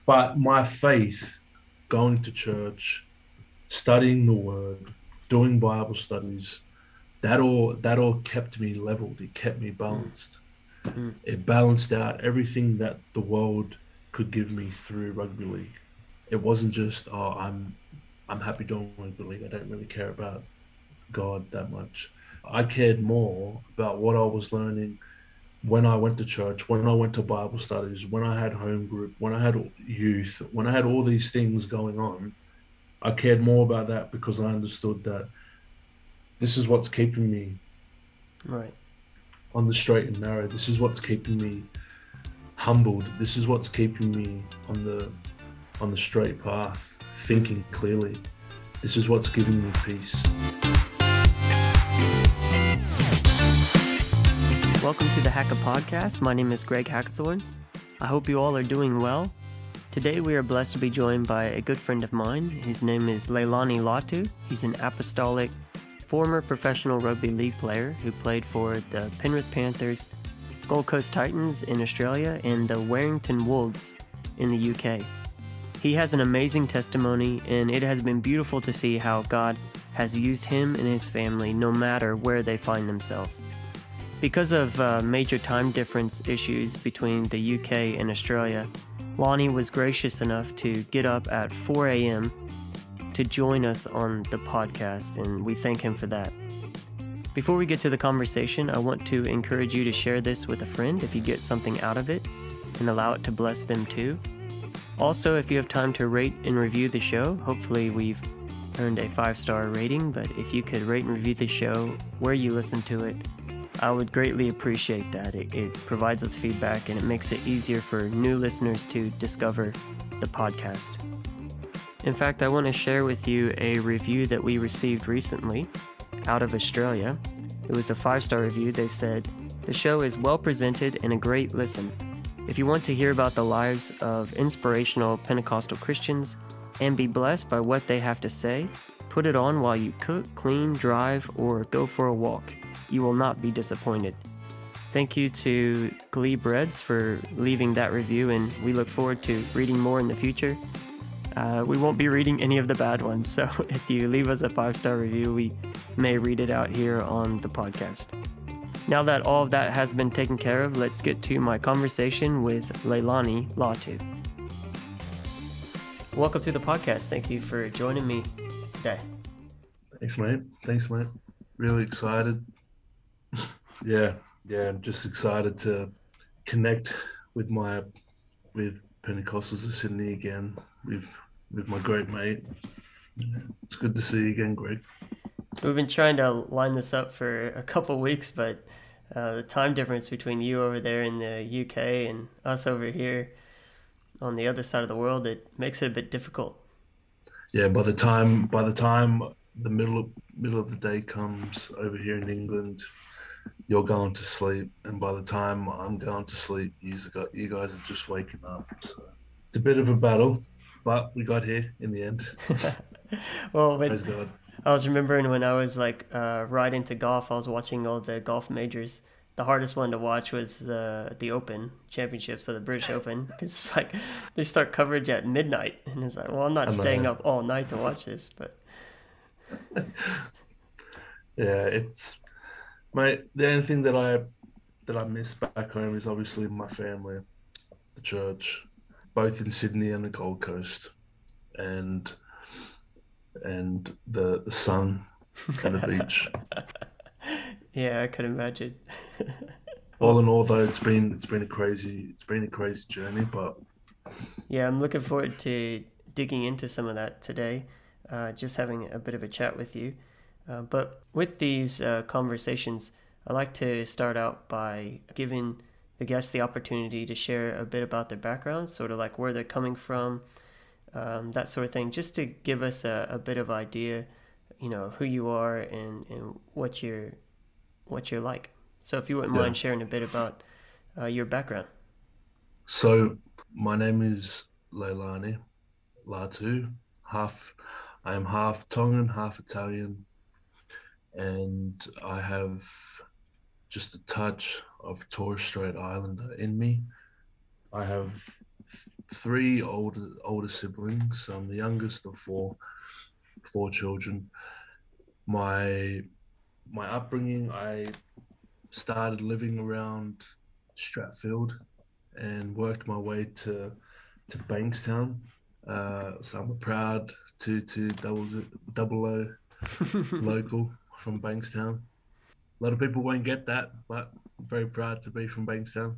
But my faith, going to church, studying the word, doing Bible studies, that all kept me leveled. It kept me Mm, balanced. mm, It balanced out everything that the world could give me through rugby league. It wasn't just, oh, I'm happy doing rugby league. I don't really care about God that much. I cared more about what I was learning when I went to church, when I went to Bible studies, when I had home group, when I had youth, when I had all these things going on. I cared more about that because I understood that this is what's keeping me right. on the straight and narrow. This is what's keeping me humbled. This is what's keeping me on the straight path, Mm. thinking clearly. This is what's giving me peace. Welcome to the Hacka Podcast. My name is Greg Hackathorn. I hope you all are doing well. Today we are blessed to be joined by a good friend of mine. His name is Leilani Latu. He's an Apostolic, former professional rugby league player who played for the Penrith Panthers, Gold Coast Titans in Australia, and the Warrington Wolves in the UK. He has an amazing testimony, and it has been beautiful to see how God has used him and his family no matter where they find themselves. Because of major time difference issues between the UK and Australia, Lonnie was gracious enough to get up at 4 a.m. to join us on the podcast, and we thank him for that. Before we get to the conversation, I want to encourage you to share this with a friend if you get something out of it, and allow it to bless them too. Also, if you have time to rate and review the show, hopefully we've earned a 5-star rating, but if you could rate and review the show where you listen to it, I would greatly appreciate that. It provides us feedback and it makes it easier for new listeners to discover the podcast. In fact, I want to share with you a review that we received recently out of Australia. It was a 5-star review. They said, "The show is well presented and a great listen. If you want to hear about the lives of inspirational Pentecostal Christians and be blessed by what they have to say, put it on while you cook, clean, drive, or go for a walk. You will not be disappointed." Thank you to Glee Breads for leaving that review, and we look forward to reading more in the future. We won't be reading any of the bad ones, so if you leave us a 5-star review, we may read it out here on the podcast. Now that all of that has been taken care of, let's get to my conversation with Leilani Latu. Welcome to the podcast. Thank you for joining me today. Thanks, mate. Thanks, mate. Really excited. Yeah, I'm just excited to connect with with Pentecostals of Sydney again, with my great mate. It's good to see you again, Greg. We've been trying to line this up for a couple weeks, but the time difference between you over there in the UK and us over here on the other side of the world, it makes it a bit difficult. Yeah, by the time the middle of the day comes over here in England, you're going to sleep, and by the time I'm going to sleep, you guys are just waking up. So it's a bit of a battle, but we got here in the end. Well, Praise God. I was remembering when I was right into golf, I was watching all the golf majors. The hardest one to watch was the Open Championship, so the British Open, because it's like they start coverage at midnight, and it's like, well, I'm not I staying know. up all night to watch this, but Yeah, it's mate. The only thing that I miss back home is obviously my family, the church, both in Sydney and the Gold Coast, and the sun and the beach. yeah, I could imagine. All Well, in all, though, it's been a crazy journey, but yeah, I'm looking forward to digging into some of that today, just having a bit of a chat with you. But with these conversations, I like to start out by giving the guests the opportunity to share a bit about their background, sort of like where they're coming from, that sort of thing, just to give us a bit of idea, who you are and what you're like. So if you wouldn't yeah. mind sharing a bit about your background. So my name is Leilani Latu. Half, I am half Tongan, half Italian, and I have just a touch of Torres Strait Islander in me. I have three older siblings. I'm the youngest of four children. My my upbringing, I started living around Stratfield and worked my way to Bankstown. So I'm a proud to double O local from Bankstown. A lot of people won't get that, but I'm very proud to be from Bankstown.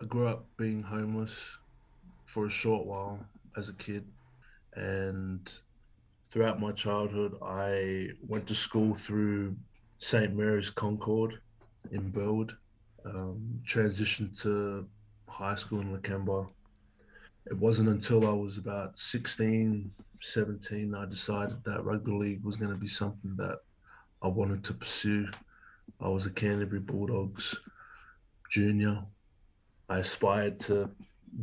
I grew up being homeless for a short while as a kid, and throughout my childhood, I went to school through St. Mary's Concord in Burwood, transitioned to high school in Lakemba. It wasn't until I was about 16, 17, I decided that rugby league was going to be something that I wanted to pursue. I was a Canterbury Bulldogs junior. I aspired to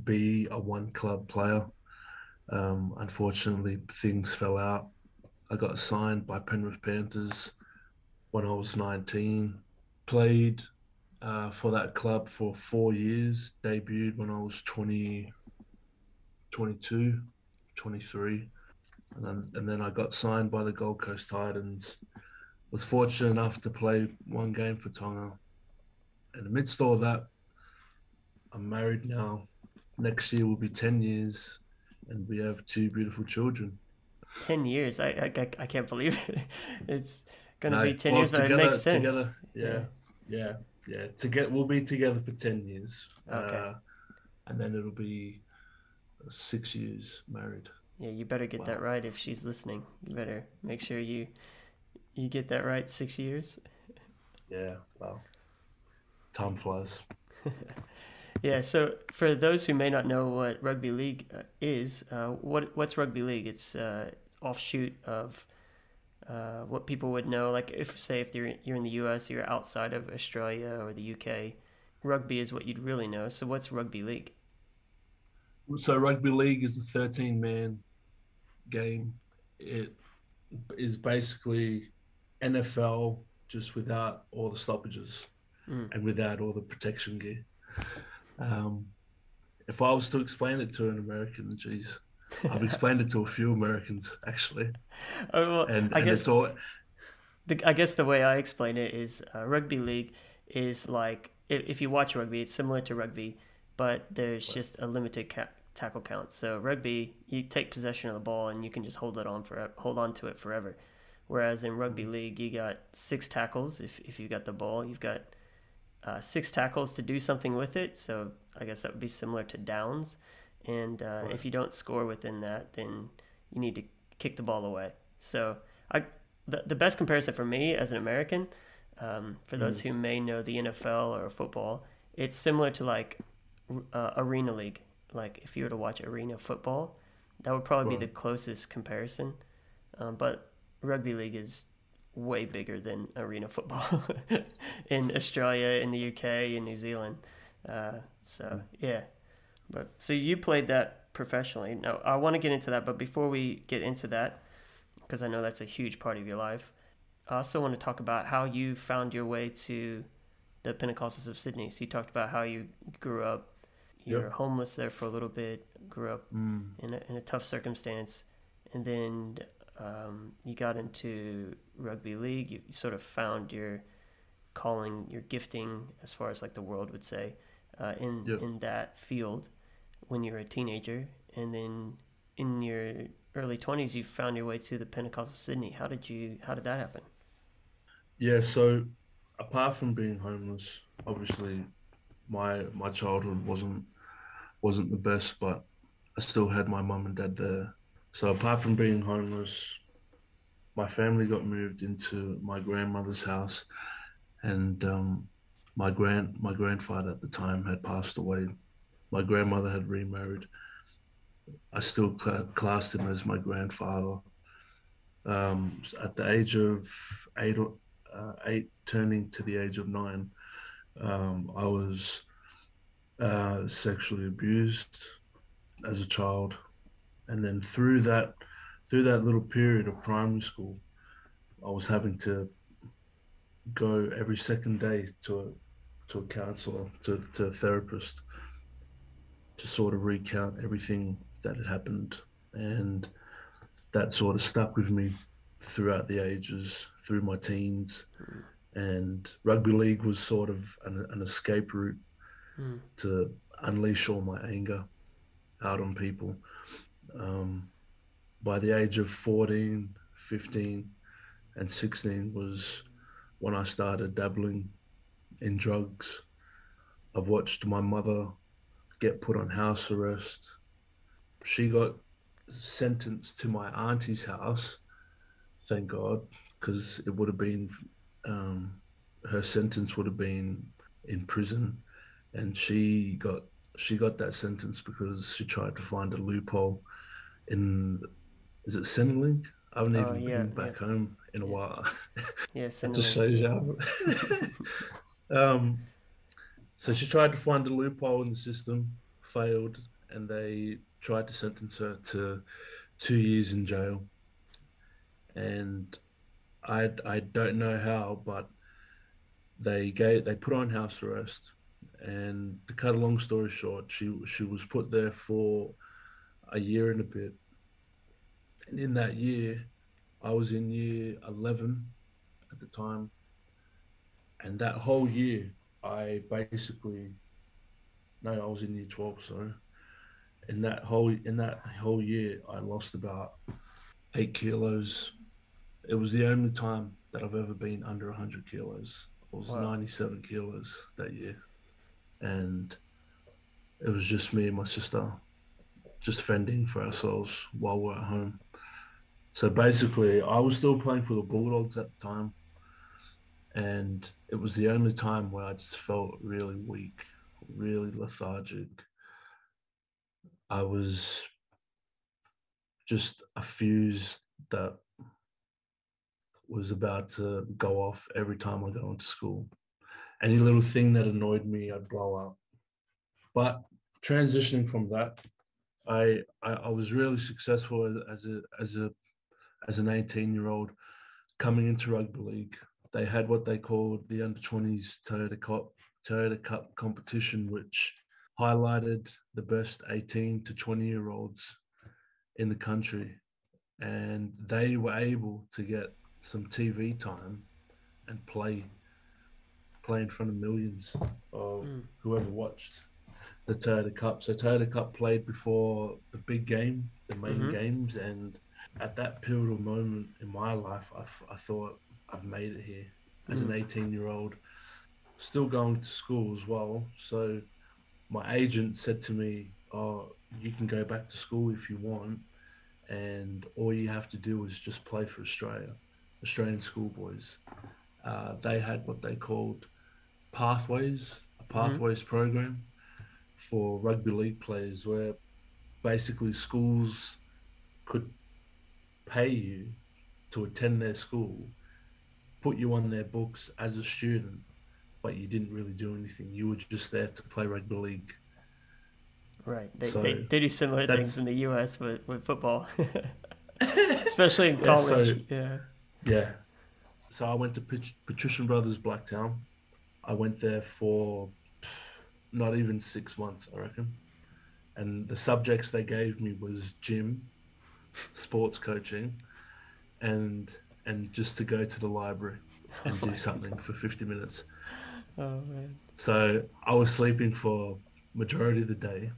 be a one club player. Unfortunately, things fell out. I got signed by Penrith Panthers when I was 19. Played for that club for 4 years. Debuted when I was 20, 22, 23. And then I got signed by the Gold Coast Titans. Was fortunate enough to play one game for Tonga. And amidst all that, I'm married now. Next year will be 10 years, and we have two beautiful children. 10 years. I can't believe it. It's gonna No, be 10 well, years, but it makes sense. together, Yeah. yeah. We'll be together for 10 years, Okay. and then it'll be 6 years married. Yeah, you better get that Wow. right if she's listening. You better make sure you get that right. 6 years. Yeah. Wow. Time flies. Yeah. So for those who may not know what rugby league is, what's rugby league? It's offshoot of what people would know. Like if you're in the U.S., you're outside of Australia or the U.K. Rugby is what you'd really know. So what's rugby league? So rugby league is a 13-man game. It is basically NFL just without all the stoppages Mm. and without all the protection gear. Um, if I was to explain it to an American, geez, I've explained it to a few Americans actually, Oh, well, and it's all I guess the way I explain it is rugby league is like if you watch rugby, it's similar to rugby, but there's just a limited tackle count. So rugby, you take possession of the ball and you can just hold on to it forever. Whereas in rugby league, you got six tackles. If you got the ball, you've got six tackles to do something with it. So I guess that would be similar to downs. And right. if you don't score within that, then you need to kick the ball away. So I the best comparison for me as an American, for those who may know the NFL or football, it's similar to like arena league. Like if you were to watch arena football, that would probably be Right. the closest comparison. But rugby league is way bigger than arena football in Australia, in the UK, in New Zealand. So yeah, but so you played that professionally. Now I want to get into that, but before we get into that, because I know that's a huge part of your life, I also want to talk about how you found your way to the Pentecostals of Sydney. So you talked about how you grew up, you were Yep. homeless there for a little bit, grew up Mm. in a tough circumstance, and then you got into rugby league. You sort of found your calling, your gifting, as far as like the world would say, Yep. in that field when you were a teenager, and then in your early 20s, you found your way to the Pentecostal Sydney. How did that happen? Yeah. So apart from being homeless, obviously my childhood wasn't the best, but I still had my mum and dad there. So apart from being homeless, my family got moved into my grandmother's house, and my grandfather at the time had passed away. My grandmother had remarried. I still classed him as my grandfather. At the age of eight, turning to the age of 9, I was sexually abused as a child, and then through that little period of primary school, I was having to go every second day to a counselor, to a therapist. to sort of recount everything that had happened. And that sort of stuck with me throughout the ages, through my teens. And rugby league was sort of an escape route Mm. to unleash all my anger out on people. Um, by the age of 14, 15, and 16 was when I started dabbling in drugs. I've watched my mother get put on house arrest. She got sentenced to my auntie's house, thank God, because it would have been um, her sentence would have been in prison, and she got that sentence because she tried to find a loophole in, is it Centrelink? I haven't Oh even yeah, been yeah, back home in a yeah, while. yeah. That just Centrelink, shows yeah. you how. So she tried to find a loophole in the system, failed, and they tried to sentence her to 2 years in jail. And I don't know how, but they put her on house arrest. And to cut a long story short, she was put there for a year and a bit. And in that year, I was in year 11 at the time, and that whole year, I basically no, I was in year 12. So in that whole year, I lost about 8 kilos. It was the only time that I've ever been under 100 kilos. I was Wow. 97 kilos that year, and it was just me and my sister just fending for ourselves while we're at home. So basically, I was still playing for the Bulldogs at the time, and it was the only time where I just felt really weak, really lethargic. I was just a fuse that was about to go off every time I go into school. Any little thing that annoyed me, I'd blow up. But transitioning from that, I was really successful as an 18-year-old coming into rugby league. They had what they called the under 20s Toyota Cup competition, which highlighted the best 18 to 20-year-olds in the country, and they were able to get some TV time and play in front of millions of Mm. whoever watched the Toyota Cup. So Toyota Cup played before the big game, the main Mm-hmm. games, and at that pivotal moment in my life, I thought I've made it here as an Mm. 18-year-old, still going to school as well. So my agent said to me, "Oh, you can go back to school if you want, and all you have to do is just play for Australian schoolboys." They had what they called a Mm-hmm. pathways program for rugby league players, where basically schools could pay you to attend their school, put you on their books as a student, but you didn't really do anything. You were just there to play rugby league. Right. So They do similar things that's in the U.S. with football, especially in yeah. So college. Yeah. yeah. So I went to Patrician Brothers Blacktown. I went there for not even 6 months, I reckon. And the subjects they gave me was gym, sports coaching, and and just to go to the library Oh and do my something goodness. for 50 minutes. Oh man. So I was sleeping for majority of the day,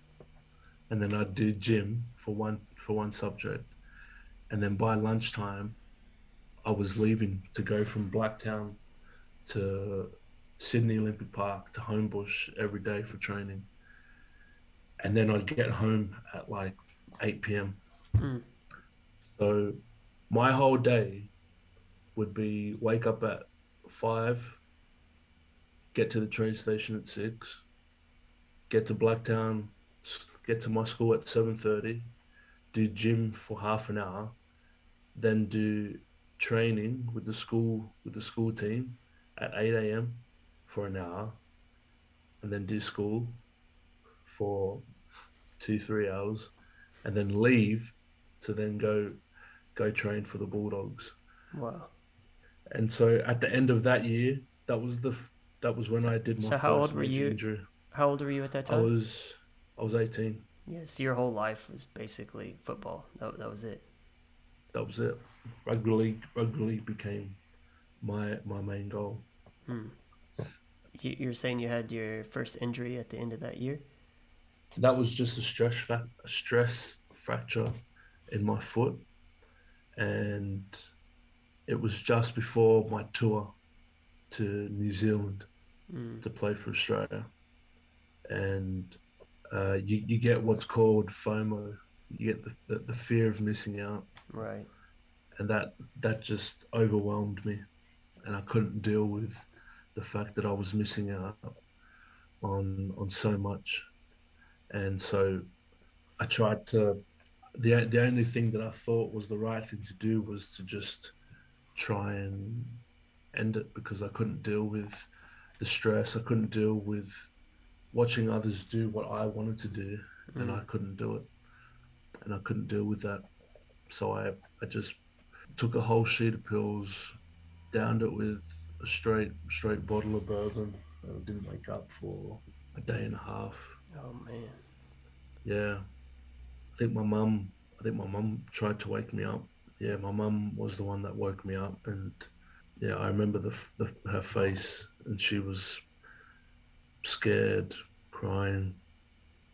and then I'd do gym for one subject, and then by lunchtime I was leaving to go from Blacktown to Sydney Olympic Park to Homebush every day for training, and then I'd get home at like 8 p.m. Mm. So my whole day would be wake up at 5, get to the train station at 6, get to Blacktown, get to my school at 7:30, do gym for half an hour, then do training with the school team at 8 a.m. for an hour, and then do school for 2 3 hours, and then leave to then go train for the Bulldogs. Wow. And so at the end of that year, that was the that was when I did my So how old first were major you? injury. How old were you at that I time? was I was 18. Yes, your whole life was basically football. That was it. That was it. Rugby league became my main goal. Hmm. You're saying you had your first injury at the end of that year? That was just a stress fracture in my foot, and it was just before my tour to New Zealand Hmm. to play for Australia. And you get what's called FOMO. You get the fear of missing out, Right. and that just overwhelmed me, and I couldn't deal with the fact that I was missing out on so much. And so I tried to. The only thing that I thought was the right thing to do was to just try and end it, because I couldn't deal with the stress. I couldn't deal with watching others do what I wanted to do, and Hmm. I couldn't do it, and I couldn't deal with that. So I just took a whole sheet of pills, downed it with a straight bottle of bourbon, and I didn't wake up for a day and a half. Oh man. Yeah, I think my mum tried to wake me up. Yeah, my mum was the one that woke me up, and yeah, I remember her face, and she was scared, crying,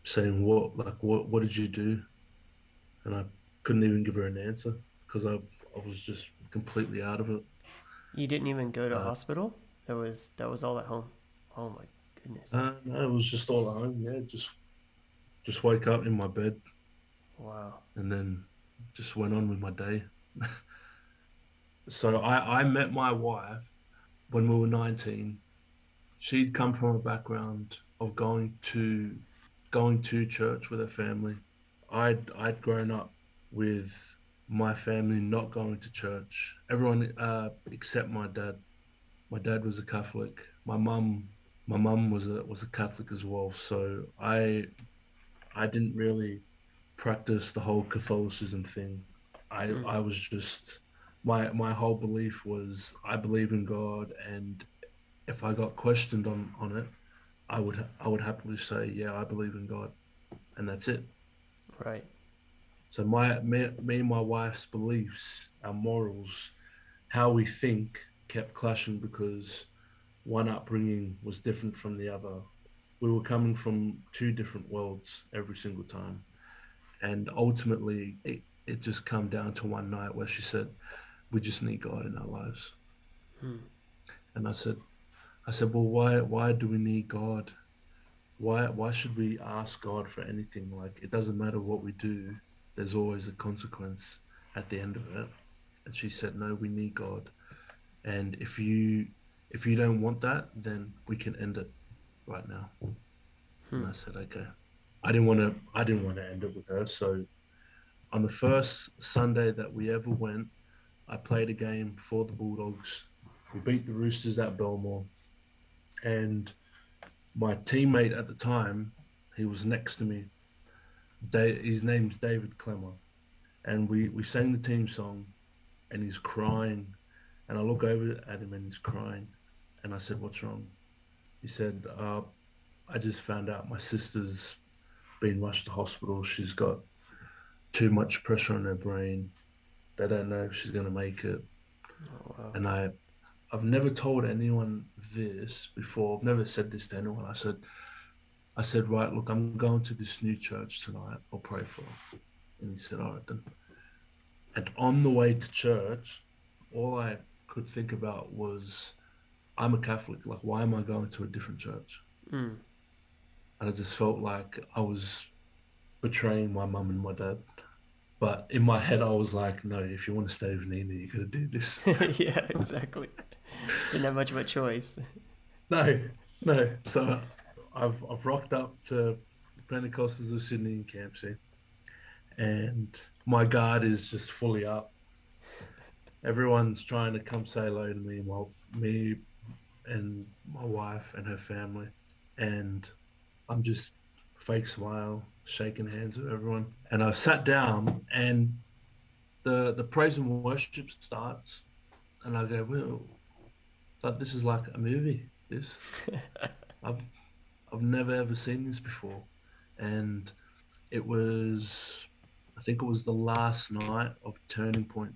saying, what did you do? And I couldn't even give her an answer, because I was just completely out of it. You didn't even go to Uh, hospital? That was all at home. Oh my goodness. no, it was just all at home. Yeah, just wake up in my bed, Wow. and then just went on with my day. So I met my wife when we were 19. She'd come from a background of going to church with her family. I'd grown up with my family not going to church. Everyone except my dad. My dad was a Catholic. My mum was a Catholic as well. So I didn't really practice the whole Catholicism thing. I Hmm. I was just my whole belief was I believe in God, and if I got questioned on it, I would happily say, yeah, I believe in God, and that's it. Right. So me and my wife's beliefs, our morals, how we think kept clashing, because one upbringing was different from the other. We were coming from two different worlds every single time. And ultimately, it just come down to one night where she said, we just need God in our lives. Hmm. And I said, well, why do we need God? Why should we ask God for anything? Like, it doesn't matter what we do, there's always a consequence at the end of it. And she said, no, we need God. And if you don't want that, then we can end it right now. And Hmm. I said, okay. I didn't want to end it with her. So on the first Sunday that we ever went, I played a game for the Bulldogs. We beat the Roosters at Belmore, and my teammate at the time, he was next to me. His name's David Clemmer, and we sang the team song, and he's crying, and I look over at him and he's crying, and I said, "What's wrong?" He said, "I just found out my sister's been rushed to hospital. She's got too much pressure on her brain. They don't know if she's going to make it." Oh wow. And I've never told anyone this before. I've never said this to anyone. I said, right, look, I'm going to this new church tonight. I'll pray for her. And he said, all right then. And on the way to church, all I could think about was, I'm a Catholic. Like, why am I going to a different church? Hmm. And I just felt like I was betraying my mum and my dad. But in my head, I was like, no, if you want to stay with Nina, you got to do this. Yeah, exactly. Didn't have much of a choice. No, no. So I've rocked up to Pentecostals of Sydney in Campsie, and my guard is just fully up. Everyone's trying to come say hello to me, well, me and my wife and her family, and I'm just fake smile, shaking hands with everyone. And I sat down, and the praise and worship starts, and I go, well, but this is like a movie. This I've I've never ever seen this before. and it was, I think it was the last night of Turning Point.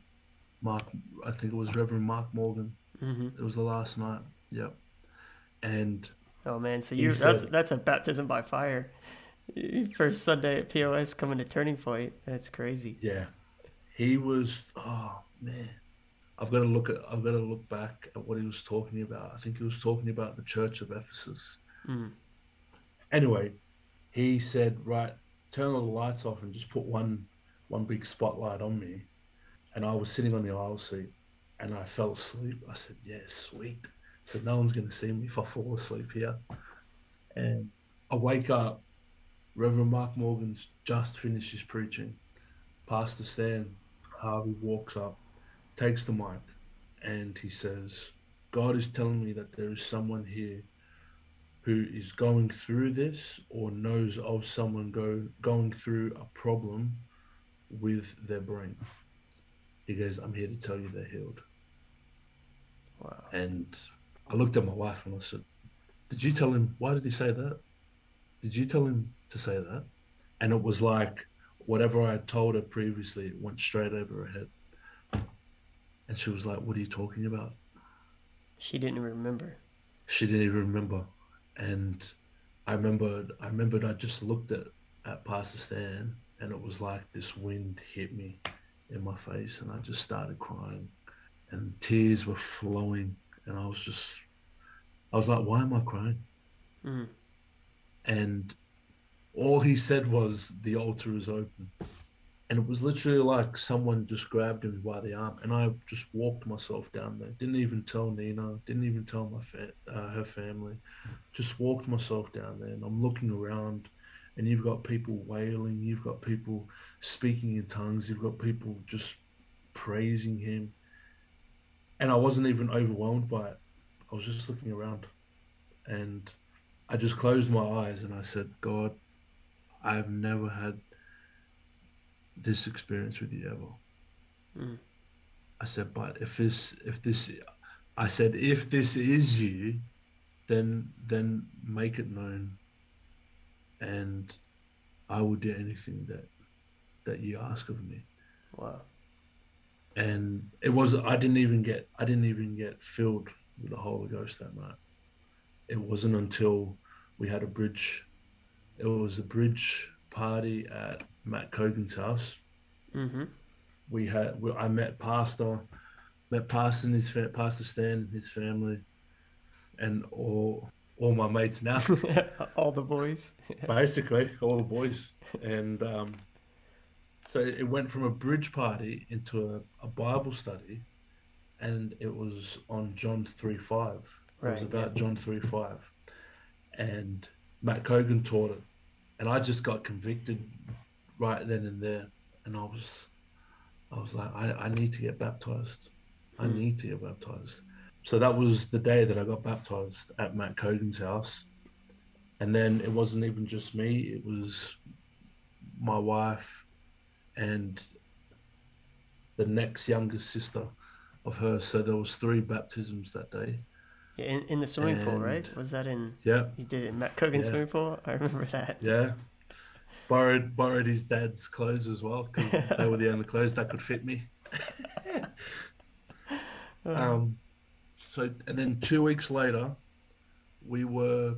Mark, I think it was Reverend Mark Morgan. Mm-hmm. It was the last night. Yep. And Oh man, so he you that's said, that's a baptism by fire. First Sunday at POS coming to Turning Point. That's crazy. yeah, he was. Oh man, I've got to look back at what he was talking about. I think he was talking about the Church of Ephesus. Mm. Anyway, he said, right, turn all the lights off and just put one big spotlight on me. And I was sitting on the aisle seat and I fell asleep. I said, yeah, sweet. I said, no one's going to see me if I fall asleep here. And I wake up, Reverend Mark Morgan's just finished his preaching. Pastor Stan Harvey walks up, takes the mic, and he says, God is telling me that there is someone here who is going through this or knows of someone going through a problem with their brain. He goes, I'm here to tell you they're healed. Wow. And I looked at my wife and I said, did you tell him, why did he say that? Did you tell him to say that? And it was like whatever I had told her previously, it went straight over her head. And she was like, what are you talking about? She didn't remember. She didn't even remember. And I remembered I just looked at Pastor Stan and it was like this wind hit me in my face and I just started crying and tears were flowing and I was like, why am I crying? Mm. And all he said was, the altar is open. And it was literally like someone just grabbed him by the arm and I just walked myself down there. Didn't even tell Nina, didn't even tell her family. Just walked myself down there and I'm looking around and you've got people wailing, you've got people speaking in tongues, you've got people just praising him. And I wasn't even overwhelmed by it. I was just looking around and I just closed my eyes and I said, God, I've never had this experience with you ever. Mm. I said, but if this is you, then make it known, and I will do anything that you ask of me. Wow. And it was I didn't even get filled with the Holy Ghost that night. It wasn't until we had it was a bridge party at Matt Cogan's house. Mm-hmm. I met Pastor and Pastor Stan and his family, and all my mates now, All the boys. basically all the boys, and so it went from a bridge party into a Bible study, and it was on John 3:5. It was Right. about Yeah. John 3:5, and Matt Cogan taught it, and I just got convicted right then and there, and I was like, I need to get baptized. I Mm. need to get baptized. So that was the day that I got baptized at Matt Cogan's house. And then it wasn't even just me, it was my wife and the next youngest sister of hers. So there was 3 baptisms that day. Yeah, in the swimming pool, right? And Was that in? yeah, You did it in Matt Cogan's yeah, swimming pool. I remember that. yeah. Borrowed his dad's clothes as well because they were the only clothes that could fit me. um, so and then 2 weeks later, we were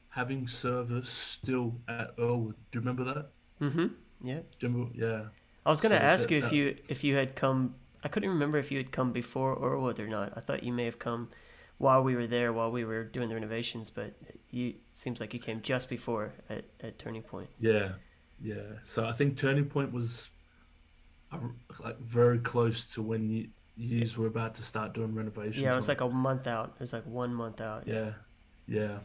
having service still at Earlwood. Do you remember that? Mm-hmm. Yeah. Do you remember? Yeah. I was gonna So ask you if you had come. I couldn't remember if you had come before Orwood or not. I thought you may have come while we were there, while we were doing the renovations. But you seems like you came just before at Turning Point. Yeah, So I think Turning Point was like very close to when you were about to start doing renovations. Yeah, it was like a month out. It was like 1 month out. Yeah.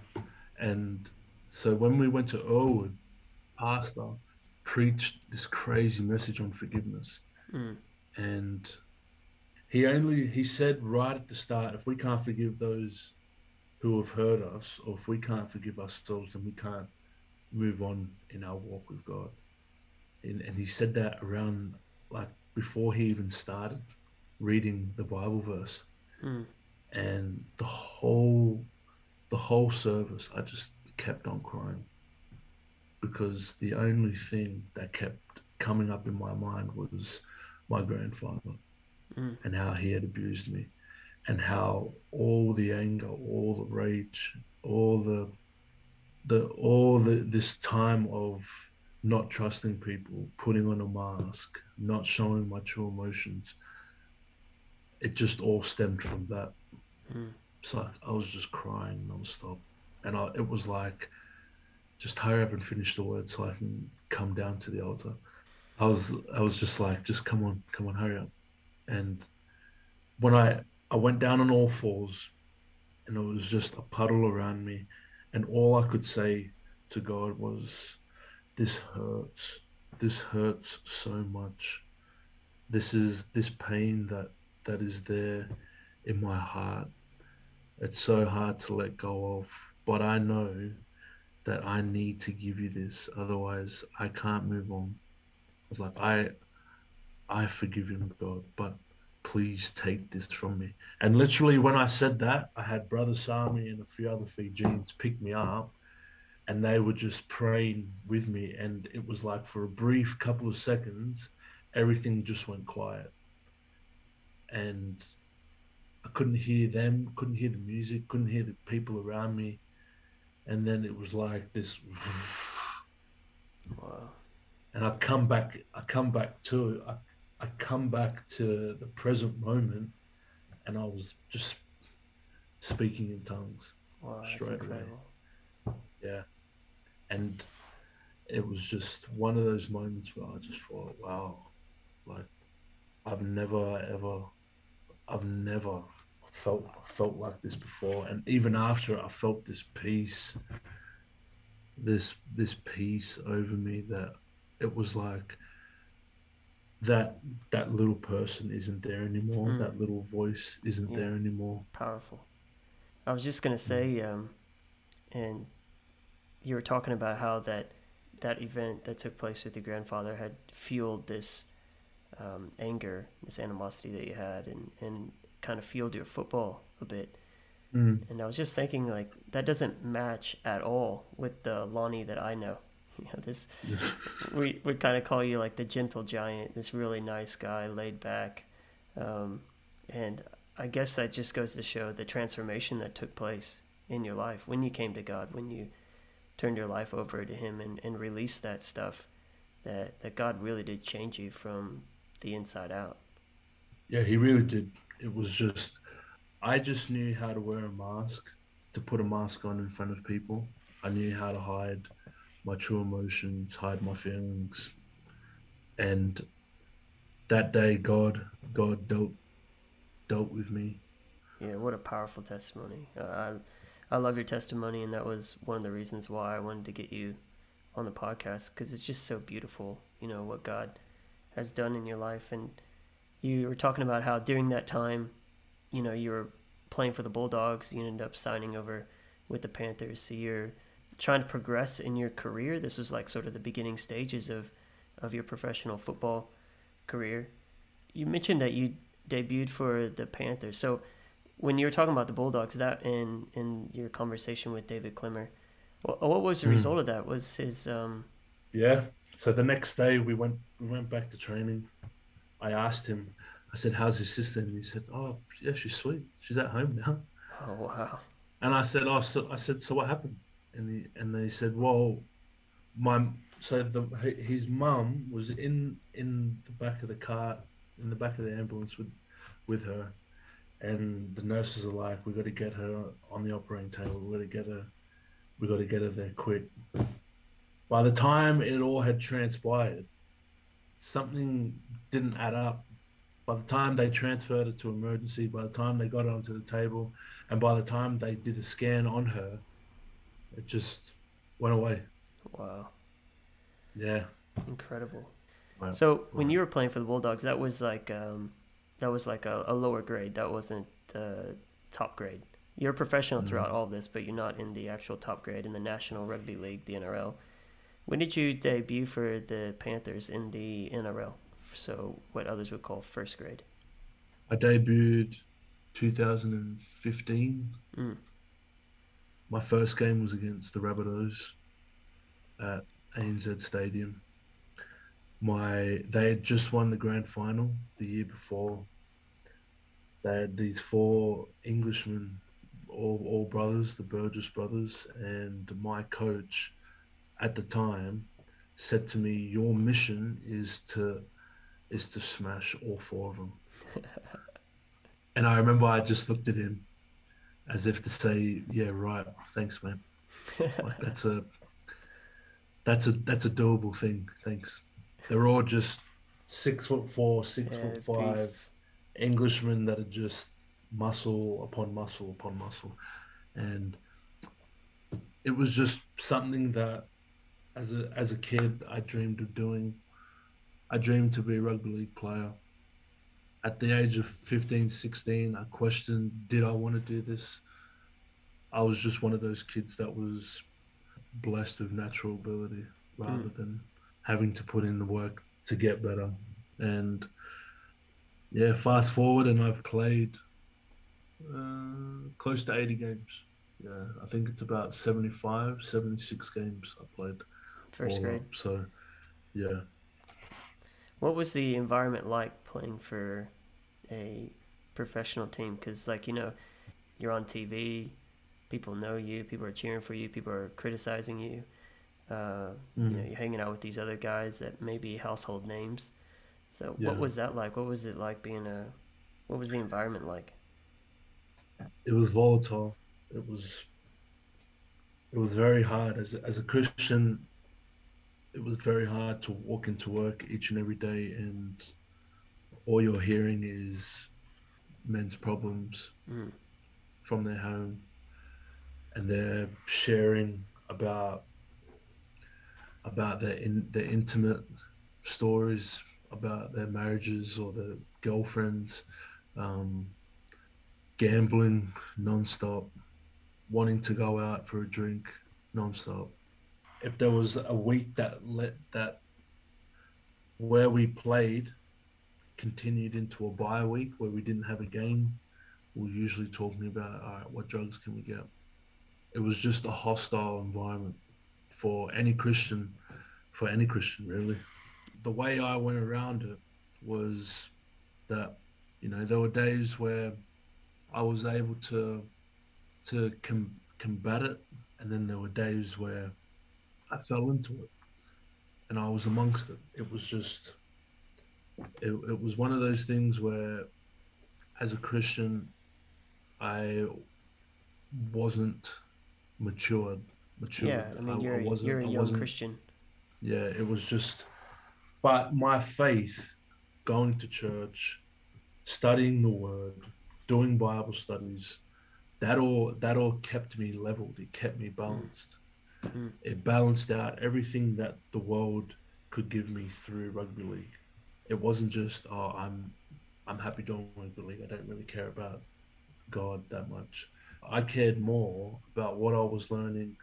And so when we went to Earlwood, Pastor preached this crazy message on forgiveness. Mm. And he said right at the start, if we can't forgive those who have hurt us, or if we can't forgive ourselves, then we can't move on in our walk with God. And he said that around like before he even started reading the Bible verse. Mm. And the whole service, I just kept on crying. because the only thing that kept coming up in my mind was my grandfather Mm. and how he had abused me, and how all the anger, all the rage, all the this time of not trusting people, putting on a mask, not showing my true emotions, it just all stemmed from that. Mm. So I was just crying nonstop, and it was like, just hurry up and finish the word so I can come down to the altar. I was just like, just come on, hurry up. And when I went down on all fours, and it was just a puddle around me, and all I could say to God was, "This hurts. This hurts so much. This pain that is there in my heart. It's so hard to let go of, but I know that I need to give you this, otherwise I can't move on." I was like, I forgive him, God, but please take this from me. And literally, when I said that, I had Brother Sami and a few other Fijians pick me up, and they were just praying with me. And it was like, for a brief couple of seconds, everything just went quiet. And I couldn't hear them, couldn't hear the music, couldn't hear the people around me. And then it was like this. Wow. And I come back to the present moment, and I was just speaking in tongues Wow, that's straight away. incredible. Yeah. And it was just one of those moments where I just thought, wow, like I've never ever I've never felt like this before. And even after it, I felt this peace over me, that it was like that that little person isn't there anymore. Mm. That little voice isn't Yeah, there anymore. powerful. I was just gonna Mm. say, and you were talking about how that event that took place with your grandfather had fueled this anger, this animosity that you had, and kind of fueled your football a bit. Mm. And I was just thinking, like, that doesn't match at all with the Lonnie that I know. You know, this we would kind of call you like the gentle giant, this really nice guy, laid back, um, and I guess that just goes to show the transformation that took place in your life when you came to God, when you turned your life over to Him and released that stuff. That God really did change you from the inside out. Yeah, he really did. It was just, I just knew how to wear a mask, to put a mask on in front of people. I knew how to hide my true emotions, hide my feelings. And that day, God dealt with me. Yeah, what a powerful testimony. I love your testimony, and that was one of the reasons why I wanted to get you on the podcast, because it's just so beautiful, you know, what God has done in your life. And you were talking about how during that time, you know, you were playing for the Bulldogs, you ended up signing over with the Panthers. So you're trying to progress in your career. This was like sort of the beginning stages of your professional football career. You mentioned that you debuted for the Panthers. So when you were talking about the Bulldogs, that in your conversation with David Klimmer, what was the Mm. result of that? Was his Yeah. So the next day we went back to training. I asked him, I said, "How's his sister?" And he said, "Oh, yeah, she's sweet. She's at home now." oh wow. And I said, "Oh, so what happened?" And they said, "Well, my so his mum was in the back of the car, in the back of the ambulance with her, and the nurses are like, we got to get her on the operating table. We got to get her there quick." By the time it all had transpired, something didn't add up. By the time they transferred it to emergency, by the time they got it onto the table, and by the time they did a scan on her, it just went away. Wow. Yeah. Incredible. Right. So when Right. you were playing for the Bulldogs, that was like a lower grade. That wasn't the top grade. You're a professional Mm. throughout all this, but you're not in the actual top grade in the National Rugby League, the NRL. When did you debut for the Panthers in the NRL? So what others would call first grade. I debuted 2015. Mm. My first game was against the Rabbitohs at ANZ Stadium. They had just won the grand final the year before. They had these four Englishmen, all brothers, the Burgess brothers, and my coach at the time said to me, "Your mission is to smash all four of them." And I remember I just looked at him as if to say, "Yeah, right. Thanks, man. Like that's a doable thing. Thanks." They're all just 6'4", six Yeah, foot five beasts. Englishmen that are just muscle upon muscle upon muscle, and it was just something that as a kid I dreamed of doing. I dreamed to be a rugby league player. At the age of 15, 16, I questioned, did I want to do this? I was just one of those kids that was blessed with natural ability Mm. rather than having to put in the work to get better. And yeah, fast forward, and I've played close to 80 games. Yeah, I think it's about 75, 76 games I played First all grade. up. So yeah, What was the environment like playing for a professional team? Because, like, you're on TV, people know you, people are cheering for you, people are criticizing you. mm, You're hanging out with these other guys that may be household names. So, what yeah. was that like? What was it like being a? What was the environment like? It was volatile. It was it was very hard as a Christian. It was very hard to walk into work each and every day, and all you're hearing is men's problems Mm. from their home, and they're sharing about their intimate stories about their marriages or their girlfriends, um, gambling nonstop, wanting to go out for a drink nonstop. If there was a week that where we played continued into a bye week where we didn't have a game, we're usually talking about, all right, what drugs can we get? It was just a hostile environment for any Christian, for any Christian really. The way I went around it was that, there were days where I was able to combat it, and then there were days where I fell into it and I was amongst it. It was one of those things where, as a Christian, I wasn't matured. Yeah, Matured. I I, mean, I you're wasn't. a I young wasn't. Christian. Yeah. It was just. But my faith, going to church, studying the Word, doing Bible studies, that all kept me leveled. It kept me Mm. balanced. Mm. It balanced out everything that the world could give me through rugby league. It wasn't just, oh, I'm happy doing rugby league. I don't really care about God that much. I cared more about what I was learning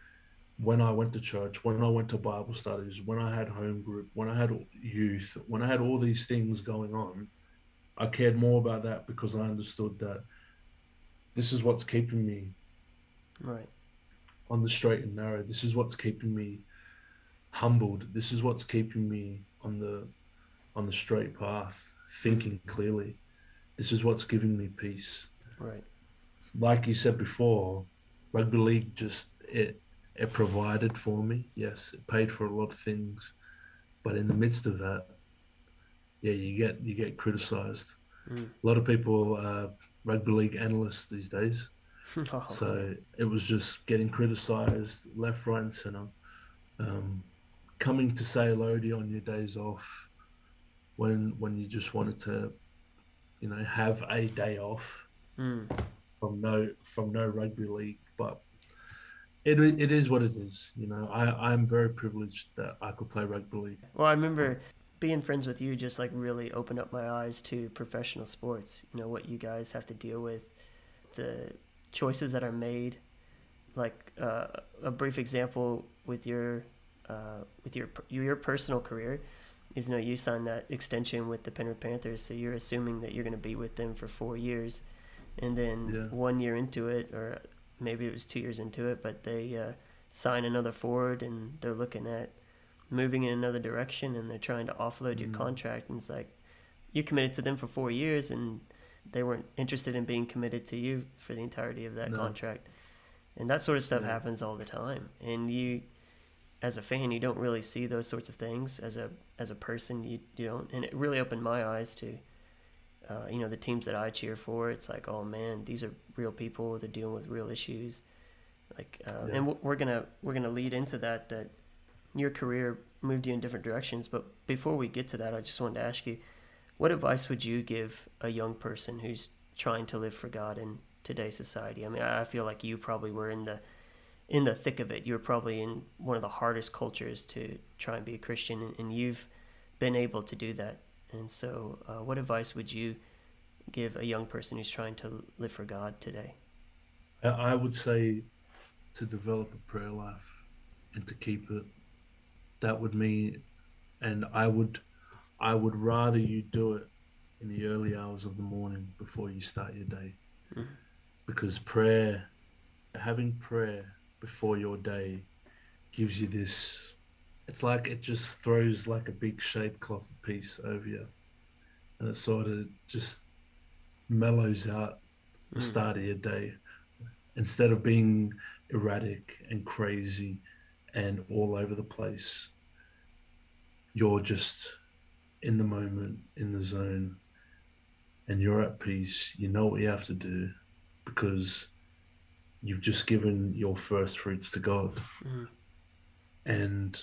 when I went to church, when I went to Bible studies, when I had home group, when I had youth, when I had all these things going on. I cared more about that because I understood that this is what's keeping me Right. on the straight and narrow. This is what's keeping me humbled. This is what's keeping me on the straight path, Mm. thinking clearly. This is what's giving me peace. Right. Like you said before, rugby league it provided for me. Yes, it paid for a lot of things, but in the midst of that, yeah, you get criticized. Mm. A lot of people are rugby league analysts these days, Oh man. so it was just getting criticized left, right, and center. Um, Coming to say hello to you on your days off when you just wanted to, have a day off Mm. from no rugby league, but it is what it is. I'm very privileged that I could play rugby league. Well, I remember being friends with you just like really opened up my eyes to professional sports. What you guys have to deal with, the choices that are made. Like a brief example with your personal career is you signed that extension with the Penrith Panthers, so you're assuming that you're going to be with them for 4 years, and then Yeah, 1 year into it, or maybe it was 2 years into it, but they sign another forward, and they're looking at moving in another direction and they're trying to offload your contract, and it's like you committed to them for 4 years and they weren't interested in being committed to you for the entirety of that contract. And that sort of stuff happens all the time. And you, as a fan, you don't really see those sorts of things. As a person, you don't. And it really opened my eyes to, the teams that I cheer for. It's like, oh man, these are real people. They're dealing with real issues. And we're gonna lead into that your career moved you in different directions. But before we get to that, I just wanted to ask you, what advice would you give a young person who's trying to live for God in today's society? I mean, I feel like you probably were in the thick of it. You were probably in one of the hardest cultures to try and be a Christian, and you've been able to do that. And so what advice would you give a young person who's trying to live for God today? I would say to develop a prayer life and to keep it. That would mean, and I would rather you do it in the early hours of the morning before you start your day. Because having prayer before your day gives you this, it's like it just throws like a big shade cloth piece over you, and it sort of just mellows out the start of your day. Instead of being erratic and crazy and all over the place, you're just in the moment, in the zone, and you're at peace. You know what you have to do because you've just given your first fruits to God. And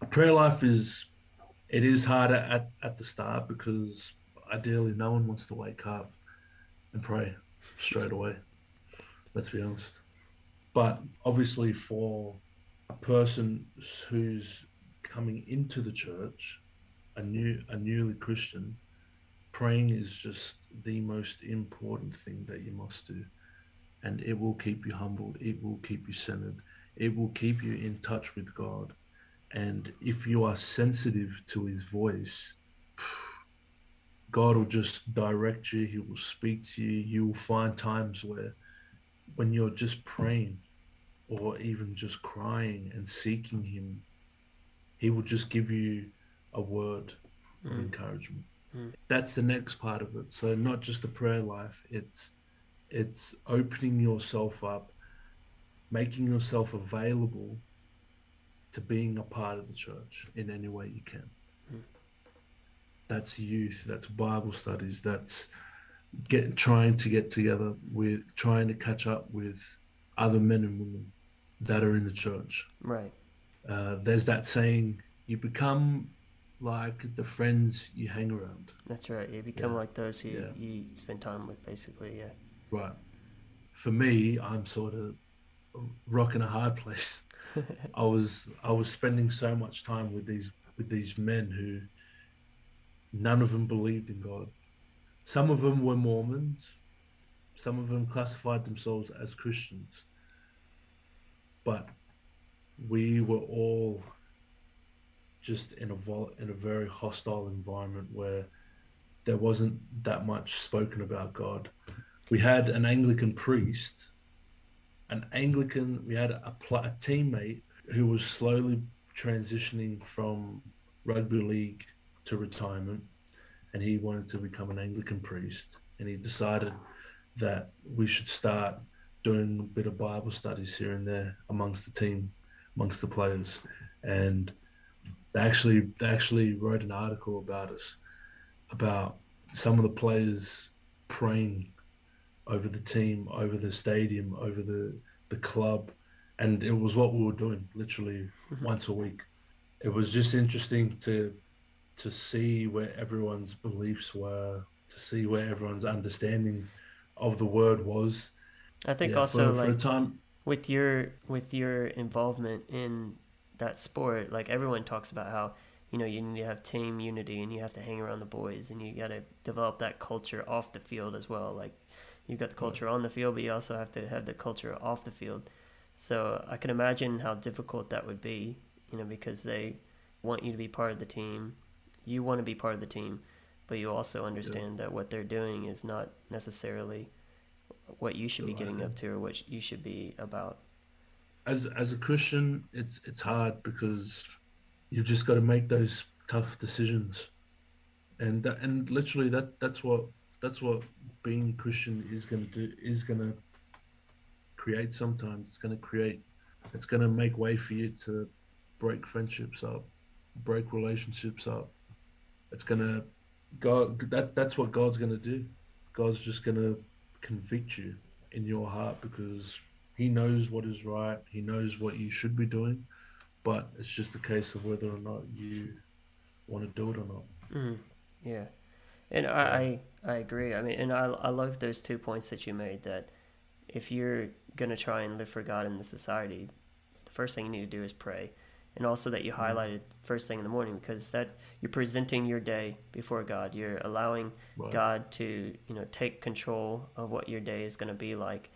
a prayer life is hard at the start because ideally no one wants to wake up and pray straight away. Let's be honest. But obviously for a person who's coming into the church, a newly Christian, praying is just the most important thing that you must do. And it will keep you humbled. It will keep you centered. It will keep you in touch with God. And if you are sensitive to his voice, God will just direct you. He will speak to you. You will find times where when you're just praying or even just crying and seeking him, he will just give you a word of encouragement. That's the next part of it. So not just the prayer life, it's opening yourself up, making yourself available to being a part of the church in any way you can. That's youth, that's Bible studies, that's trying to get together with, trying to catch up with other men and women that are in the church. Right. There's that saying, you become like the friends you hang around. That's right. You become like those who you spend time with, basically. Yeah. Right. For me, I'm sort of rocking a hard place. I was spending so much time with these men who none of them believed in God. Some of them were Mormons. Some of them classified themselves as Christians. But we were all just in a very hostile environment where there wasn't that much spoken about God. We had an Anglican priest, we had a teammate who was slowly transitioning from rugby league to retirement, and he wanted to become an Anglican priest, and he decided that we should start doing a bit of Bible studies here and there amongst the team, amongst the players. And they actually wrote an article about us, about some of the players praying over the team, over the stadium, over the club. And it was what we were doing literally once a week. It was just interesting to see where everyone's beliefs were, to see where everyone's understanding of the word was. I think also for like time, with your involvement in that sport, like everyone talks about how, you need to have team unity and you have to hang around the boys and you got to develop that culture off the field as well. Like you've got the culture on the field, but you also have to have the culture off the field. So I can imagine how difficult that would be, because they want you to be part of the team. You want to be part of the team, but you also understand that what they're doing is not necessarily what you should be getting up to or what you should be about. As a Christian, it's hard because you've just got to make those tough decisions. And literally that's what being Christian is going to do, is going to create. Sometimes it's going to make way for you to break friendships up, break relationships up. It's going to that's what God's going to do. God's just going to convict you in your heart, because he knows what is right, he knows what you should be doing, but it's just a case of whether or not you want to do it or not. Yeah. And Yeah. I agree. I mean, and I love those 2 points that you made, that if you're going to try and live for God in the society, the first thing you need to do is pray. And also that you Mm. highlighted first thing in the morning, because that you're presenting your day before God. You're allowing Right. God to, take control of what your day is going to be like,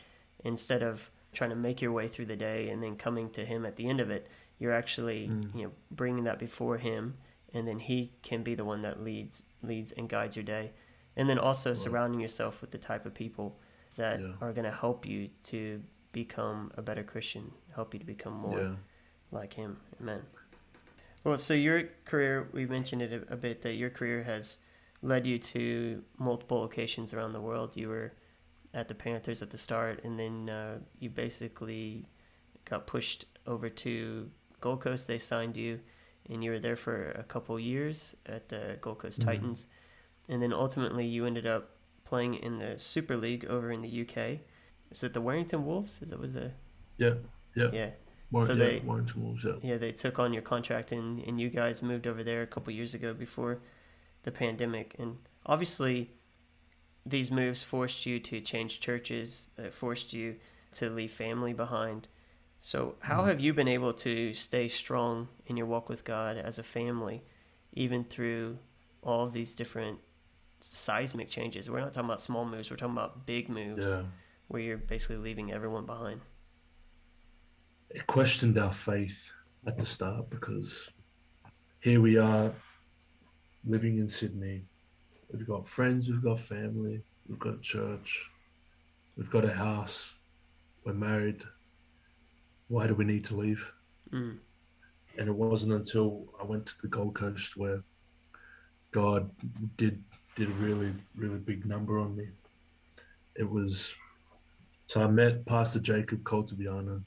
instead of trying to make your way through the day and then coming to him at the end of it. You're actually, Mm. bringing that before him, and then he can be the one that leads and guides your day. And then also Right. surrounding yourself with the type of people that Yeah. are going to help you to become a better Christian, help you to become more Yeah. like him. Amen. Well, so your career, we mentioned it a bit, that your career has led you to multiple locations around the world. You were at the Panthers at the start, and then you basically got pushed over to Gold Coast. They signed you, and you were there for a couple years at the Gold Coast Mm. Titans. And then ultimately you ended up playing in the Super League over in the UK. Was it the Warrington Wolves? Is that was the Yeah. Yeah. Yeah. So Yeah. Warrington Wolves. Yeah. they took on your contract, and you guys moved over there a couple years ago before the pandemic. And obviously these moves forced you to change churches, forced you to leave family behind. So how Mm. have you been able to stay strong in your walk with God as a family, even through all of these different seismic changes? We're not talking about small moves, we're talking about big moves Yeah. where you're basically leaving everyone behind. It questioned our faith at the start, because here we are living in Sydney. We've got friends, we've got family, we've got a church, we've got a house, we're married. Why do we need to leave? Mm. And it wasn't until I went to the Gold Coast where God did did a really, really big number on me. It was So I met Pastor Jacob Coltibiano,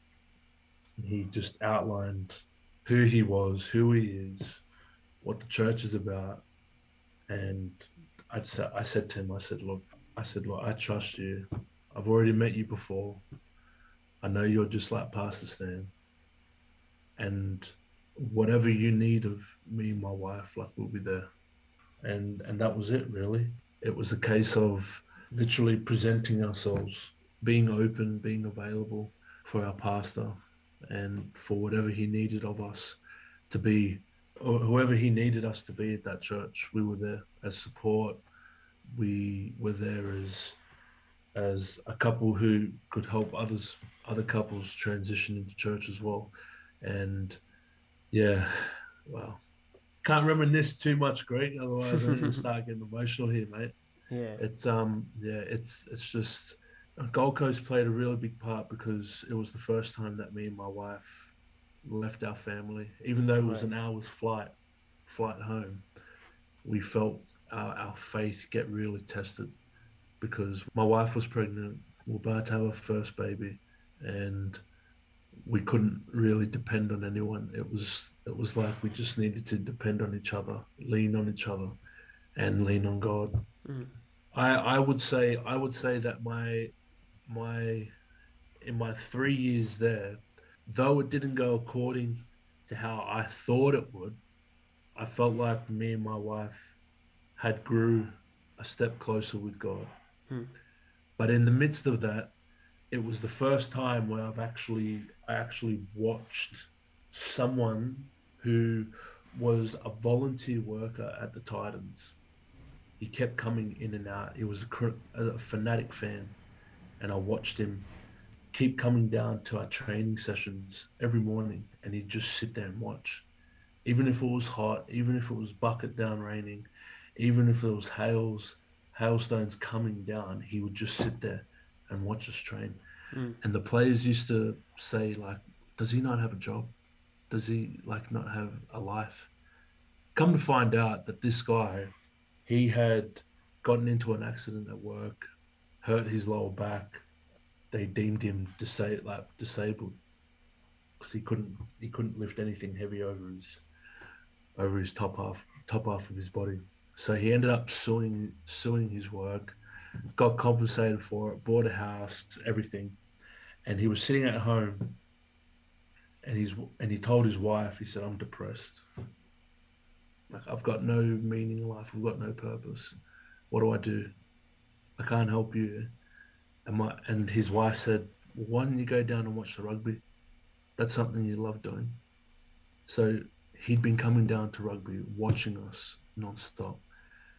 and he just outlined who he was, who he is, what the church is about. And I said to him, look, I trust you. I've already met you before. I know you're just like Pastor Stan. And whatever you need of me and my wife, like, we'll be there. And that was it, really. It was a case of literally presenting ourselves, being open, being available for our pastor, and for whatever he needed of us to be, or whoever he needed us to be at that church. We were there as support. We were there as a couple who could help other couples transition into church as well. And yeah, well, can't reminisce too much, Greg. Otherwise, I'm gonna start getting emotional here, mate. Yeah. It's just Gold Coast played a really big part, because it was the first time that me and my wife left our family. Even though it was Right. an hour's flight home, we felt our faith get really tested, because my wife was pregnant. We were about to have our first baby, and we couldn't really depend on anyone. It was like we just needed to depend on each other, lean on each other, and lean on God. Mm. I would say that my in my 3 years there, though it didn't go according to how I thought it would, I felt like me and my wife had grew a step closer with God. Mm. But in the midst of that, it was the first time where I actually watched someone who was a volunteer worker at the Titans. He kept coming in and out. He was a fanatic fan, and I watched him keep coming down to our training sessions every morning, and he'd just sit there and watch. Even if it was hot, even if it was bucket down raining, even if it was hailstones coming down, he would just sit there and watch us train. Mm. And the players used to say, like, does he not have a job? does he like not have a life? Come to find out that this guy, he had gotten into an accident at work, hurt his lower back. They deemed him disabled because he couldn't lift anything heavy over his top half of his body. So he ended up suing his work, got compensated for it, bought a house, everything, and he was sitting at home, and he told his wife, he said, "I'm depressed. Like I've got no meaning in life. I've got no purpose. What do I do? I can't help you." And his wife said, well, "Why don't you go down and watch the rugby? That's something you love doing." So he'd been coming down to rugby, watching us nonstop.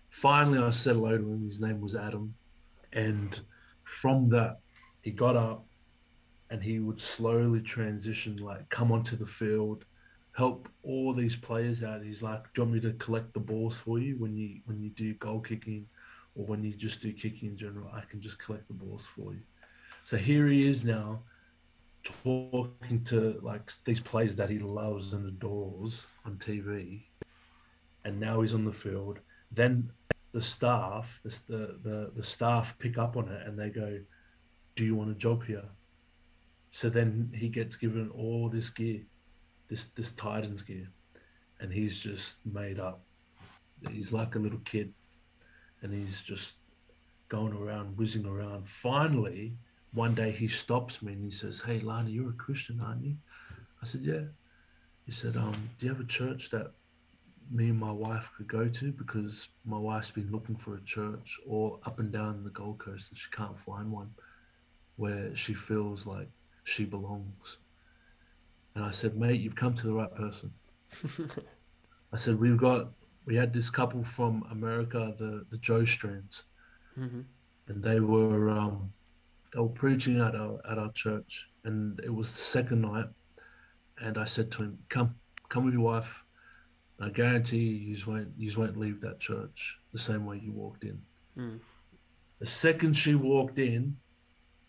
Finally, I said hello to him. His name was Adam. And from that, he got up and he would slowly transition, like come onto the field, help all these players out. He's like, "Do you want me to collect the balls for you when you do goal kicking or when you just do kicking in general? I can just collect the balls for you." So here he is now talking to like these players that he loves and adores on TV, and now he's on the field. Then the staff pick up on it and they go, "Do you want a job here?" So then he gets given all this gear, this Titans gear, and he's just made up. He's like a little kid, and he's just going around, whizzing around. Finally, one day he stops me and he says, "Hey, Lani, you're a Christian, aren't you?" I said, "Yeah." He said, "Do you have a church that me and my wife could go to? Because my wife's been looking for a church all up and down the Gold Coast and she can't find one where she feels like she belongs." And I said, "Mate, you've come to the right person." I said, we had this couple from America, the Joe Streams, Mm-hmm. and they were preaching at our church, and it was the second night. And I said to him, come with your wife. And I guarantee you won't leave that church the same way you walked in. Mm. The second she walked in,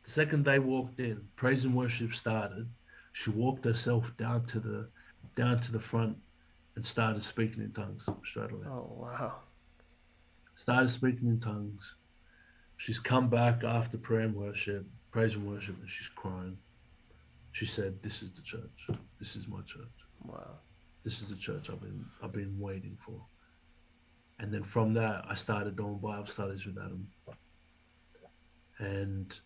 the second they walked in, praise and worship started. She walked herself down to the front and started speaking in tongues straight away. Oh, wow. Started speaking in tongues. She's come back after prayer and worship, praise and worship, and she's crying. She said, "This is the church. This is my church. Wow. This is the church I've been waiting for." And then from that, I started doing Bible studies with Adam. And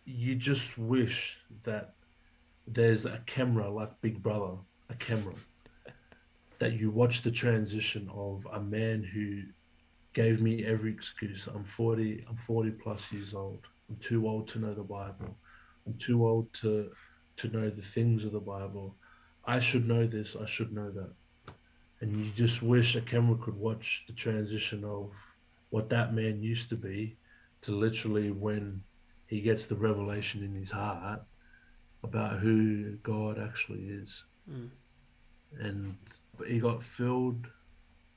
you just wish that there's a camera like Big Brother, a camera, that you watch the transition of a man who gave me every excuse. I'm 40 plus years old. I'm too old to know the Bible. I'm too old to know the things of the Bible. I should know this, I should know that. And you just wish a camera could watch the transition of what that man used to be to literally when he gets the revelation in his heart about who God actually is. Mm. And he got filled,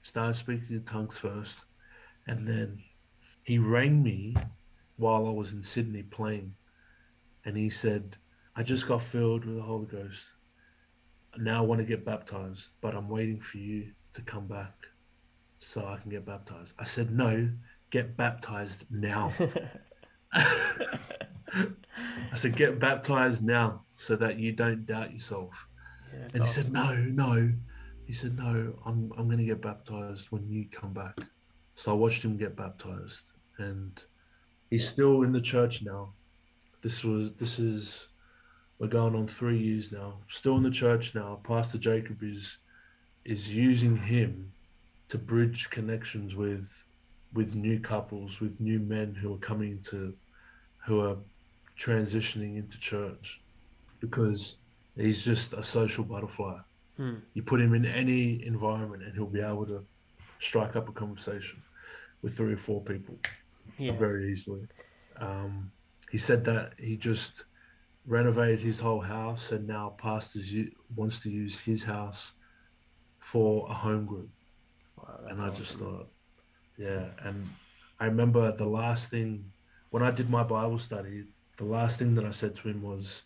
started speaking in tongues first, and then he rang me while I was in Sydney playing, and he said, "I just got filled with the Holy Ghost. Now I want to get baptized, but I'm waiting for you to come back so I can get baptized." I said, "No, get baptized now." I said, "Get baptized now so that you don't doubt yourself." Yeah, that's And he awesome. said, "No." He said, "No, I'm going to get baptized when you come back." So I watched him get baptized, and he's still in the church now. This is we're going on 3 years now. Still in the church now. Pastor Jacob is using him to bridge connections with new couples, with new men who are transitioning into church, because he's just a social butterfly. Hmm. You put him in any environment and he'll be able to strike up a conversation with 3 or 4 people Yeah. very easily. He said that he just renovated his whole house, and now pastors wants to use his house for a home group. Wow, And that's I awesome. just thought, yeah. And I remember the last thing when I did my Bible study, the last thing that I said to him was,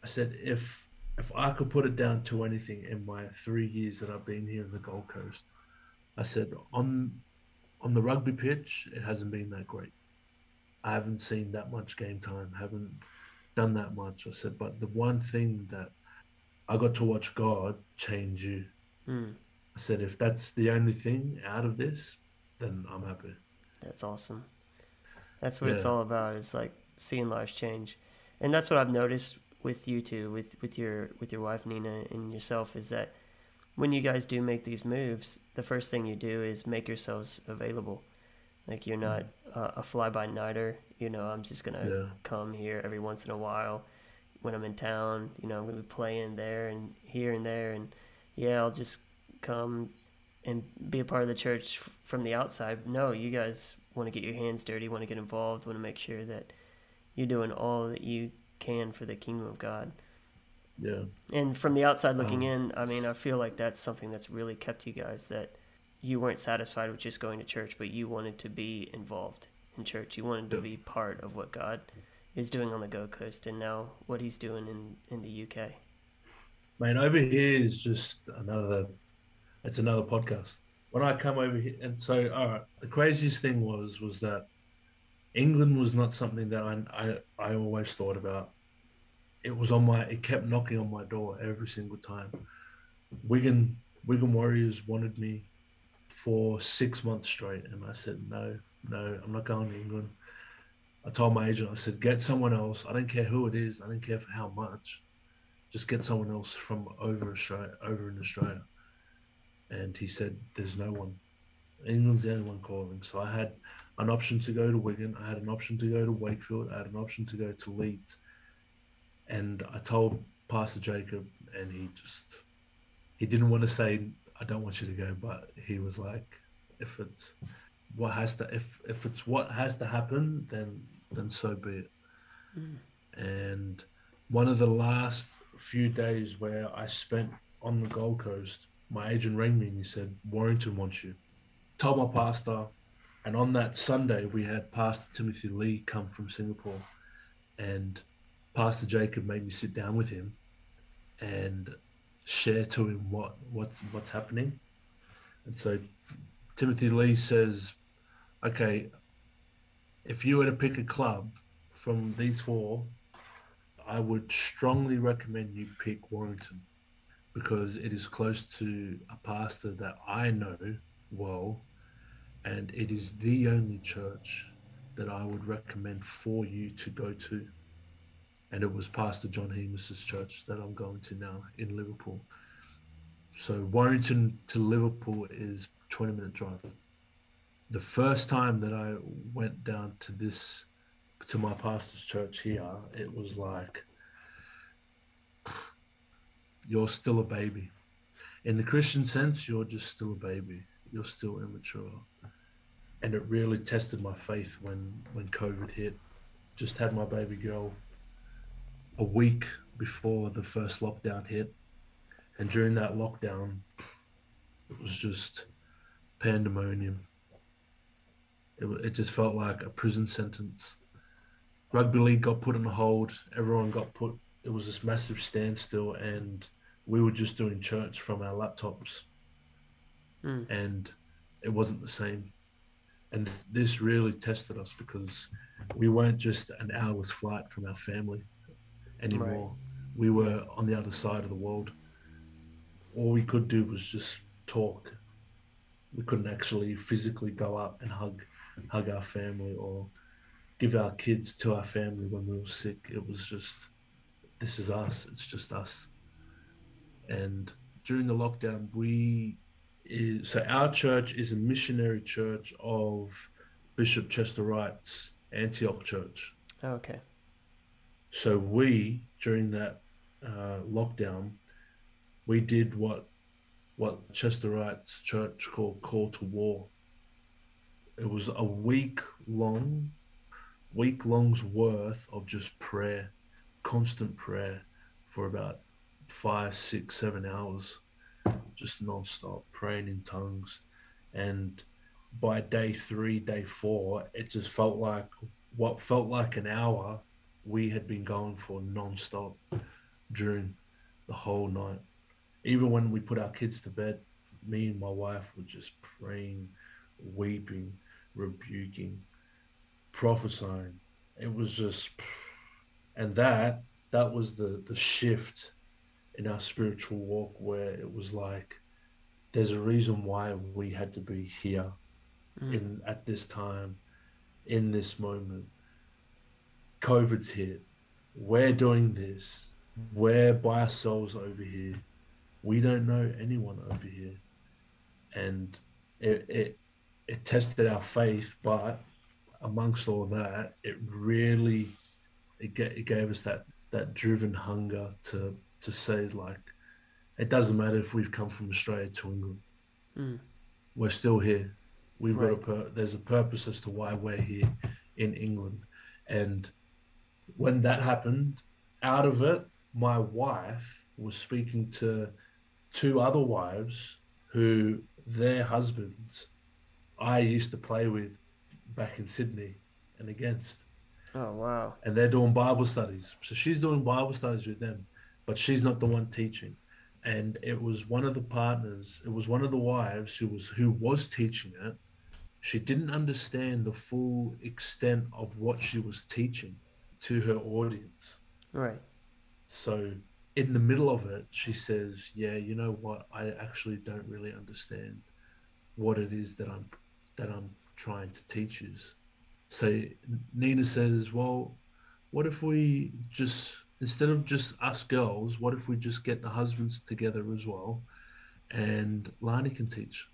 I said, if if I could put it down to anything in my 3 years that I've been here in the Gold Coast, I said on the rugby pitch, it hasn't been that great. I haven't seen that much game time, haven't done that much. I said, but the one thing that I got to watch God change you. Mm, I said, if that's the only thing out of this, then I'm happy. that's awesome. That's what it's Yeah. all about, is like seeing lives change. And that's what I've noticed with you two, with your wife Nina and yourself, is that when you guys do make these moves, the first thing you do is make yourselves available. Like, you're not a fly-by-nighter. I'm just gonna Yeah. come here every once in a while when I'm in town. I'm gonna be playing there and here and there, and yeah, I'll just come and be a part of the church from the outside. No, you guys want to get your hands dirty, want to get involved, want to make sure that you're doing all that you can for the kingdom of God. Yeah. And from the outside looking Um, in, I mean, I feel like that's something that's really kept you guys, that you weren't satisfied with just going to church, but you wanted to be involved in church. You wanted to yeah. be part of what God is doing on the Gold Coast, and now what he's doing in the UK. Man, over here is just it's another podcast. When I come over here, and so, all right, the craziest thing was that England was not something that I always thought about. It kept knocking on my door every single time. Wigan Warriors wanted me for 6 months straight, and I said no, no, I'm not going to England. I told my agent, I said, get someone else. I don't care who it is. I don't care for how much. Just get someone else from over in Australia. And he said, there's no one. England's the only one calling. So I had an option to go to Wigan. I had an option to go to Wakefield. I had an option to go to Leeds. And I told Pastor Jacob, and he didn't want to say, I don't want you to go, but he was like, if it's if it's what has to happen, then so be it. Mm. And one of the last few days where I spent on the Gold Coast, my agent rang me and he said, Warrington wants you. Told my pastor, and on that Sunday we had Pastor Timothy Lee come from Singapore, and Pastor Jacob made me sit down with him and share to him what's happening. And so Timothy Lee says, okay, if you were to pick a club from these four, I would strongly recommend you pick Warrington, because it is close to a pastor that I know well, and it is the only church that I would recommend for you to go to. And it was Pastor John Hemus's church that I'm going to now in Liverpool. So Warrington to Liverpool is 20-minute drive. The first time that I went down to my pastor's church here, it was like, you're still a baby. In the Christian sense, you're just still a baby. You're still immature. And it really tested my faith when COVID hit. Just had my baby girl a week before the first lockdown hit. And during that lockdown, it was just pandemonium. It just felt like a prison sentence. Rugby League got put on hold. Everyone got put, it was this massive standstill, and we were just doing church from our laptops. And it wasn't the same. And this really tested us, because we weren't just an hour's flight from our family anymore. Right. We were on the other side of the world. All we could do was just talk. We couldn't actually physically go up and hug our family or give our kids to our family when we were sick. It was just, this is us. It's just us. And during the lockdown, so our church is a missionary church of Bishop Chester Wright's Antioch Church. Okay. So during that lockdown, we did what Chester Wright's church called Call to War. It was a week long's worth of just prayer, constant prayer, for about 5, 6, 7 hours, just nonstop praying in tongues. And by day 3, day 4, it just felt like what felt like an hour we had been going for nonstop during the whole night. Even when we put our kids to bed, me and my wife were just praying, weeping, rebuking, prophesying. It was just, and that was the shift in our spiritual walk, where it was like there's a reason why we had to be here Mm. in at this time, in this moment. COVID's hit. We're doing this. We're by ourselves over here. We don't know anyone over here. And it tested our faith, but amongst all that, it gave us that driven hunger to say, like, it doesn't matter if we've come from Australia to England. Mm. We're still here. We've Right. got there's a purpose as to why we're here in England. And when that happened, out of it, my wife was speaking to two other wives who their husbands I used to play with back in Sydney and against. Oh, wow. And they're doing Bible studies. So she's doing Bible studies with them, but she's not the one teaching. And it was one of the partners, it was one of the wives who was teaching it. She didn't understand the full extent of what she was teaching to her audience. Right. So in the middle of it, she says, "Yeah, you know what? I actually don't really understand what it is that I'm trying to teach you." So Nina says, "Well, what if we just instead of just us girls, what if we just get the husbands together as well, and Lani can teach?"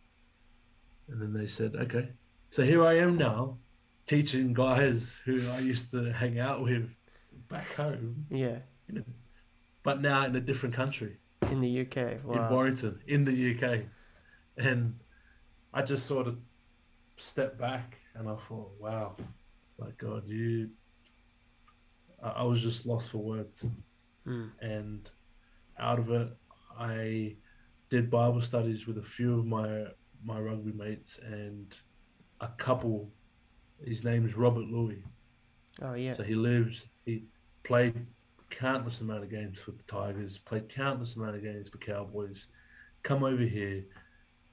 And then they said, "Okay." So here I am now, teaching guys who I used to hang out with back home, Yeah. in a, but now in a different country, In the UK. in Wow. Warrington, in the UK. And I just sort of stepped back and I thought, wow, like God, I was just lost for words. Mm. And out of it, I did Bible studies with a few of my rugby mates and a couple. His name is Robert Louis. Oh, yeah. So he played countless amount of games for the Tigers, played countless amount of games for Cowboys, come over here,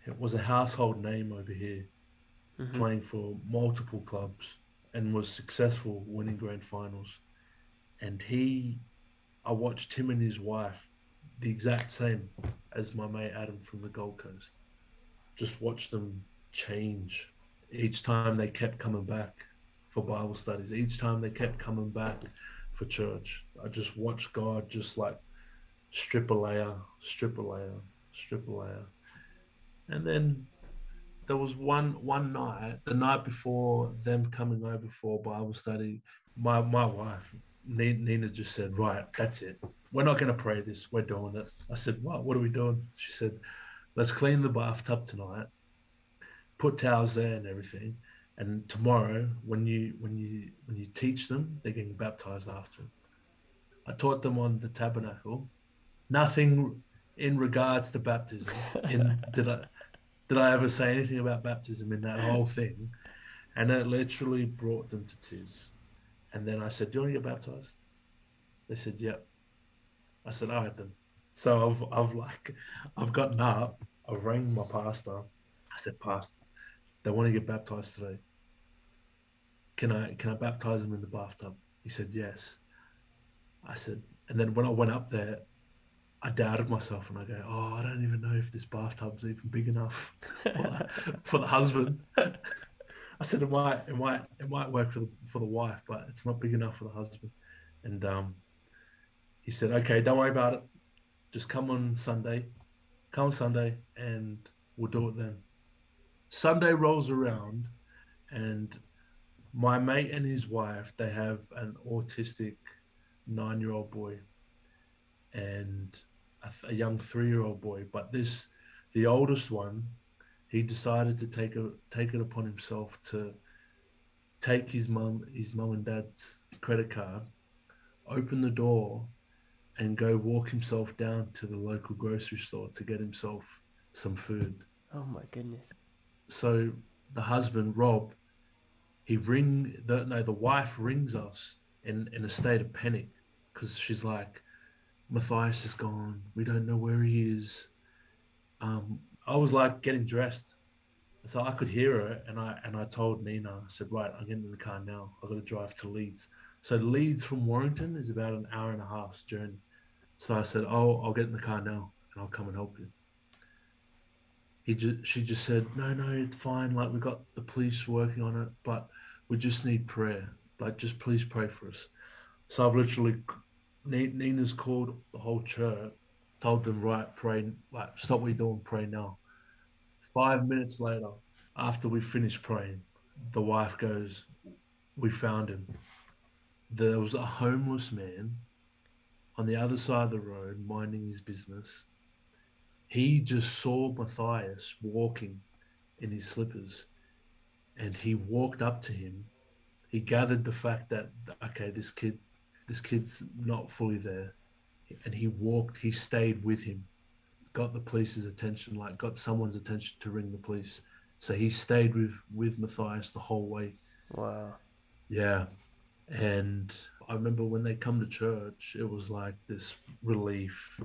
it was a household name over here, Mm-hmm. playing for multiple clubs and was successful winning grand finals. And I watched him and his wife, the exact same as my mate Adam from the Gold Coast. Just watched them change each time they kept coming back for Bible studies. Each time they kept coming back for church. I just watched God just like strip a layer, strip a layer, strip a layer. And then there was one night, the night before them coming over for Bible study, my wife Nina just said, "Right, that's it. We're not going to pray this. We're doing it." I said, What are we doing?" She said, "Let's clean the bathtub tonight, put towels there and everything, and tomorrow when you teach them, they're getting baptized after." I taught them on the tabernacle. Nothing in regards to baptism. In did I ever say anything about baptism in that whole thing? And it literally brought them to tears. And then I said, "Do you want to get baptized?" They said, "Yep." I said, "All right then." So I've gotten up, I've rang my pastor. I said, "Pastor, they want to get baptized today. Can I baptize them in the bathtub?" He said, "Yes." I said, and then when I went up there, I doubted myself and I go, "Oh, I don't even know if this bathtub's even big enough for the husband." I said, it might work for the wife, but it's not big enough for the husband. And he said, "Okay, don't worry about it. Just come on Sunday. Come on Sunday, and we'll do it then." Sunday rolls around, and my mate and his wife, they have an autistic 9-year-old boy and a young 3-year-old boy. But the oldest one, he decided to take it upon himself to take his mum and dad's credit card, open the door, and go walk himself down to the local grocery store to get himself some food. Oh, my goodness. So the husband, Rob, the wife rings us in a state of panic because she's like, Matthias is gone. We don't know where he is. I was like getting dressed. So I could hear her, and I told Nina, I said, right, I'm getting in the car now. I've got to drive to Leeds. So Leeds from Warrington is about an hour and a half's journey. So I said, oh, I'll get in the car now and I'll come and help you. She just said, no, no, it's fine. Like we got the police working on it, but we just need prayer. Like just please pray for us. So I've literally, Nina's called the whole church, told them, right, pray, like stop what you're doing, pray now. 5 minutes later, after we finished praying, the wife goes, we found him. There was a homeless man on the other side of the road minding his business. He just saw Matthias walking in his slippers and he walked up to him. He gathered the fact that, okay, this kid's not fully there. And he stayed with him, got the police's attention, like got someone's attention to ring the police. So he stayed with Matthias the whole way. Wow. Yeah. And I remember when they come to church, it was like this relief,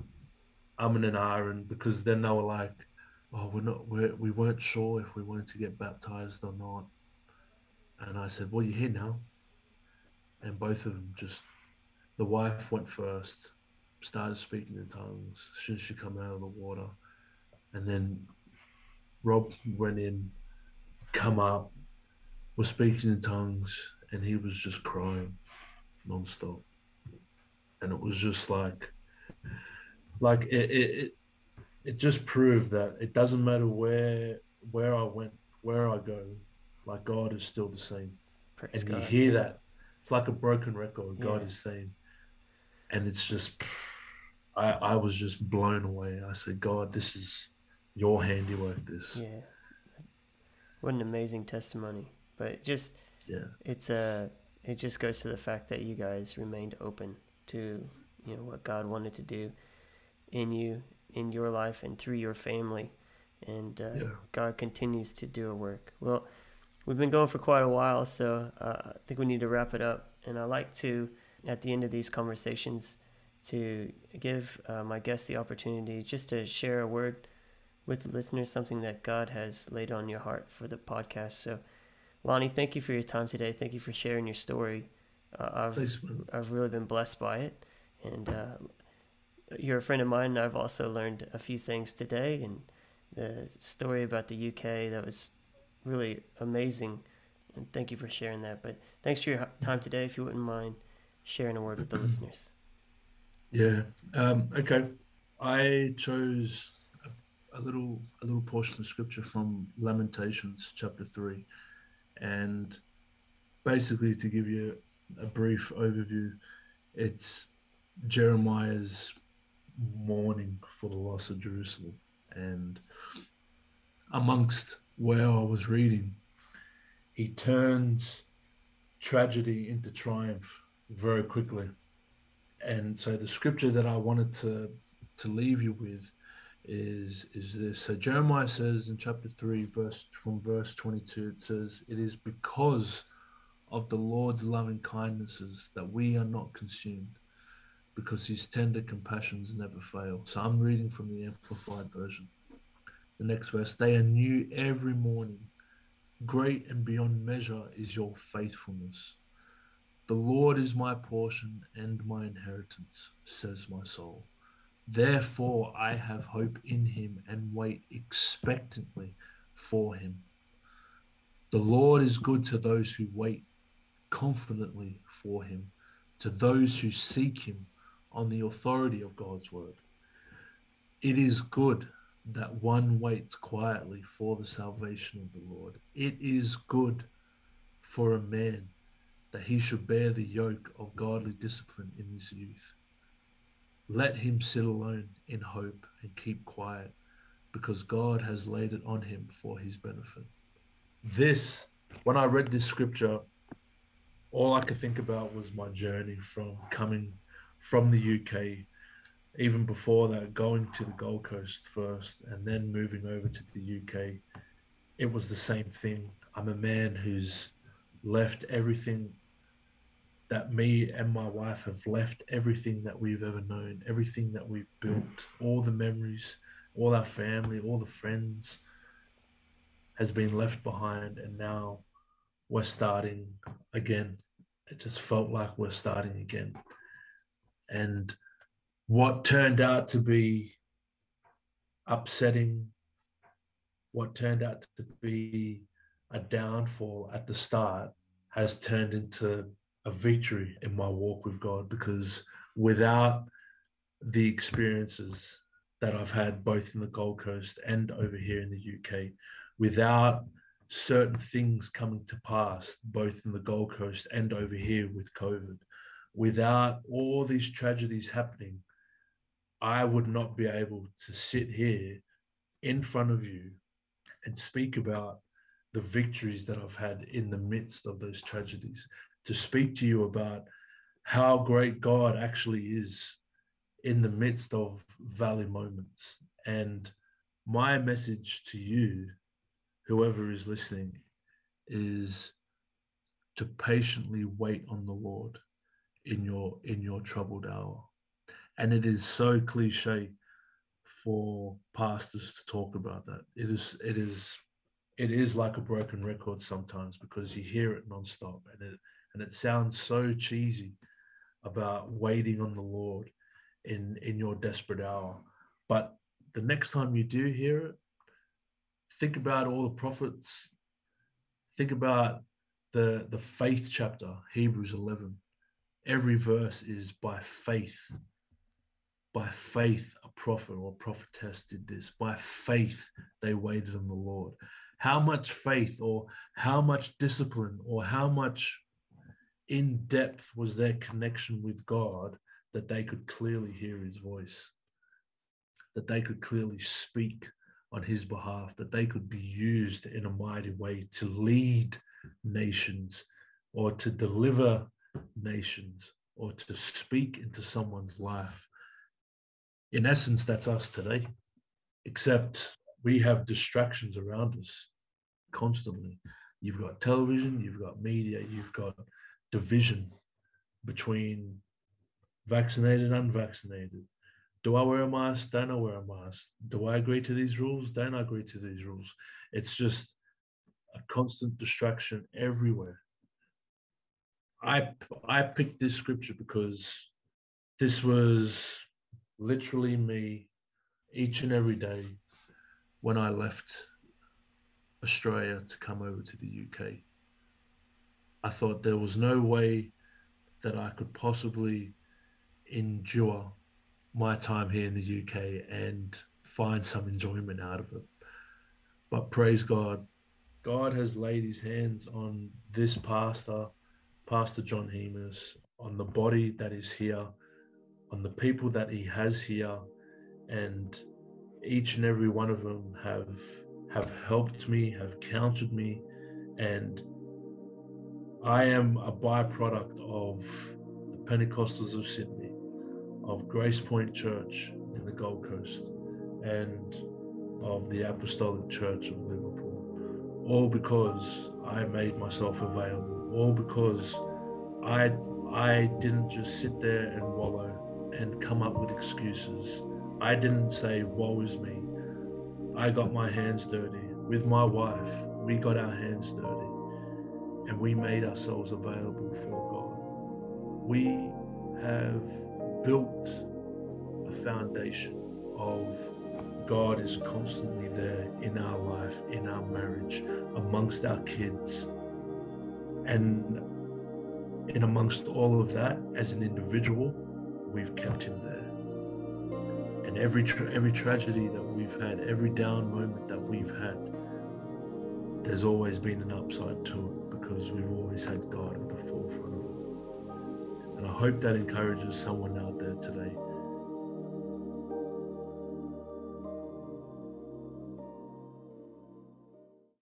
and ahhing, because then they were like, oh, we weren't sure if we wanted to get baptized or not. And I said, well, you're here now. And both of them the wife went first, started speaking in tongues as soon as she come out of the water. And then Rob went in, come up, was speaking in tongues, and he was just crying nonstop. And it was just like it just proved that it doesn't matter where I went, where I go, like God is still the same. Praise and God. you hear that. It's like a broken record. God Yeah. is saying. And it's just I was just blown away. I said, God, this is your handiwork, this. Yeah. What an amazing testimony. But it just it just goes to the fact that you guys remained open to, what God wanted to do in you, in your life, and through your family. And God continues to do a work. Well, we've been going for quite a while, so I think we need to wrap it up. And I like to, at the end of these conversations, to give my guests the opportunity just to share a word with the listeners, something that God has laid on your heart for the podcast. So, Lonnie, thank you for your time today. Thank you for sharing your story. I've really been blessed by it. And you're a friend of mine, and I've also learned a few things today. And the story about the UK, that was really amazing. And thank you for sharing that. But thanks for your time today. If you wouldn't mind sharing a word with the listeners. Yeah. Okay. I chose a little portion of scripture from Lamentations chapter 3, and basically, to give you a brief overview, it's Jeremiah's mourning for the loss of Jerusalem. And amongst where I was reading, he turns tragedy into triumph very quickly. And so the scripture that I wanted to leave you with is this. So Jeremiah says in chapter 3, verse 22, it says, it is because of the Lord's loving kindnesses that we are not consumed, because his tender compassions never fail. So I'm reading from the Amplified Version. The next verse, they are new every morning. Great and beyond measure is your faithfulness. The Lord is my portion and my inheritance, says my soul. Therefore I have hope in him and wait expectantly for him. The Lord is good to those who wait confidently for him, to those who seek him on the authority of God's word. It is good that one waits quietly for the salvation of the Lord. It is good for a man that he should bear the yoke of godly discipline in his youth. Let him sit alone in hope and keep quiet, because God has laid it on him for his benefit. When I read this scripture, all I could think about was my journey from coming from the UK, even before that, going to the Gold Coast first and then moving over to the UK. It was the same thing. I'm a man who's left everything that me and my wife have left everything that we've ever known, everything that we've built, all the memories, all our family, all the friends has been left behind, and now we're starting again. It just felt like we're starting again. And what turned out to be upsetting, what turned out to be a downfall at the start, has turned into a victory in my walk with God, because without the experiences that I've had both in the Gold Coast and over here in the UK, without certain things coming to pass both in the Gold Coast and over here with COVID, without all these tragedies happening, I would not be able to sit here in front of you and speak about the victories that I've had in the midst of those tragedies, to speak to you about how great God actually is in the midst of valley moments. And my message to you, whoever is listening, is to patiently wait on the Lord in your troubled hour. And it is so cliche for pastors to talk about that. It is like a broken record sometimes, because you hear it nonstop, and it sounds so cheesy about waiting on the Lord in your desperate hour. But the next time you do hear it, think about all the prophets. Think about the faith chapter, Hebrews 11. Every verse is by faith. By faith, a prophet or a prophetess did this. By faith, they waited on the Lord. How much faith, or how much discipline, or how much in depth was their connection with God, that they could clearly hear his voice, that they could clearly speak on his behalf, that they could be used in a mighty way to lead nations, or to deliver nations, or to speak into someone's life. In essence, that's us today, except we have distractions around us constantly. You've got television, you've got media, you've got division between vaccinated and unvaccinated. Do I wear a mask? Don't I wear a mask? Do I agree to these rules? Don't I agree to these rules? It's just a constant distraction everywhere. I picked this scripture because this was literally me each and every day when I left Australia to come over to the UK. I thought there was no way that I could possibly endure my time here in the UK and find some enjoyment out of it. But praise God, God has laid his hands on this pastor, Pastor John Hemus, on the body that is here, on the people that he has here, and each and every one of them have helped me, have counseled me, and I am a byproduct of the Pentecostals of Sydney, of Grace Point Church in the Gold Coast, and of the Apostolic Church of Liverpool, all because I made myself available, all because I didn't just sit there and wallow and come up with excuses. I didn't say, woe is me. I got my hands dirty. With my wife, we got our hands dirty, and we made ourselves available for God. We have built a foundation of God is constantly there in our life, in our marriage, amongst our kids. And in amongst all of that, as an individual, we've kept him there. And every tragedy that we've had, every down moment that we've had, there's always been an upside to it, because we've always had God at the forefront of it. And I hope that encourages someone out there today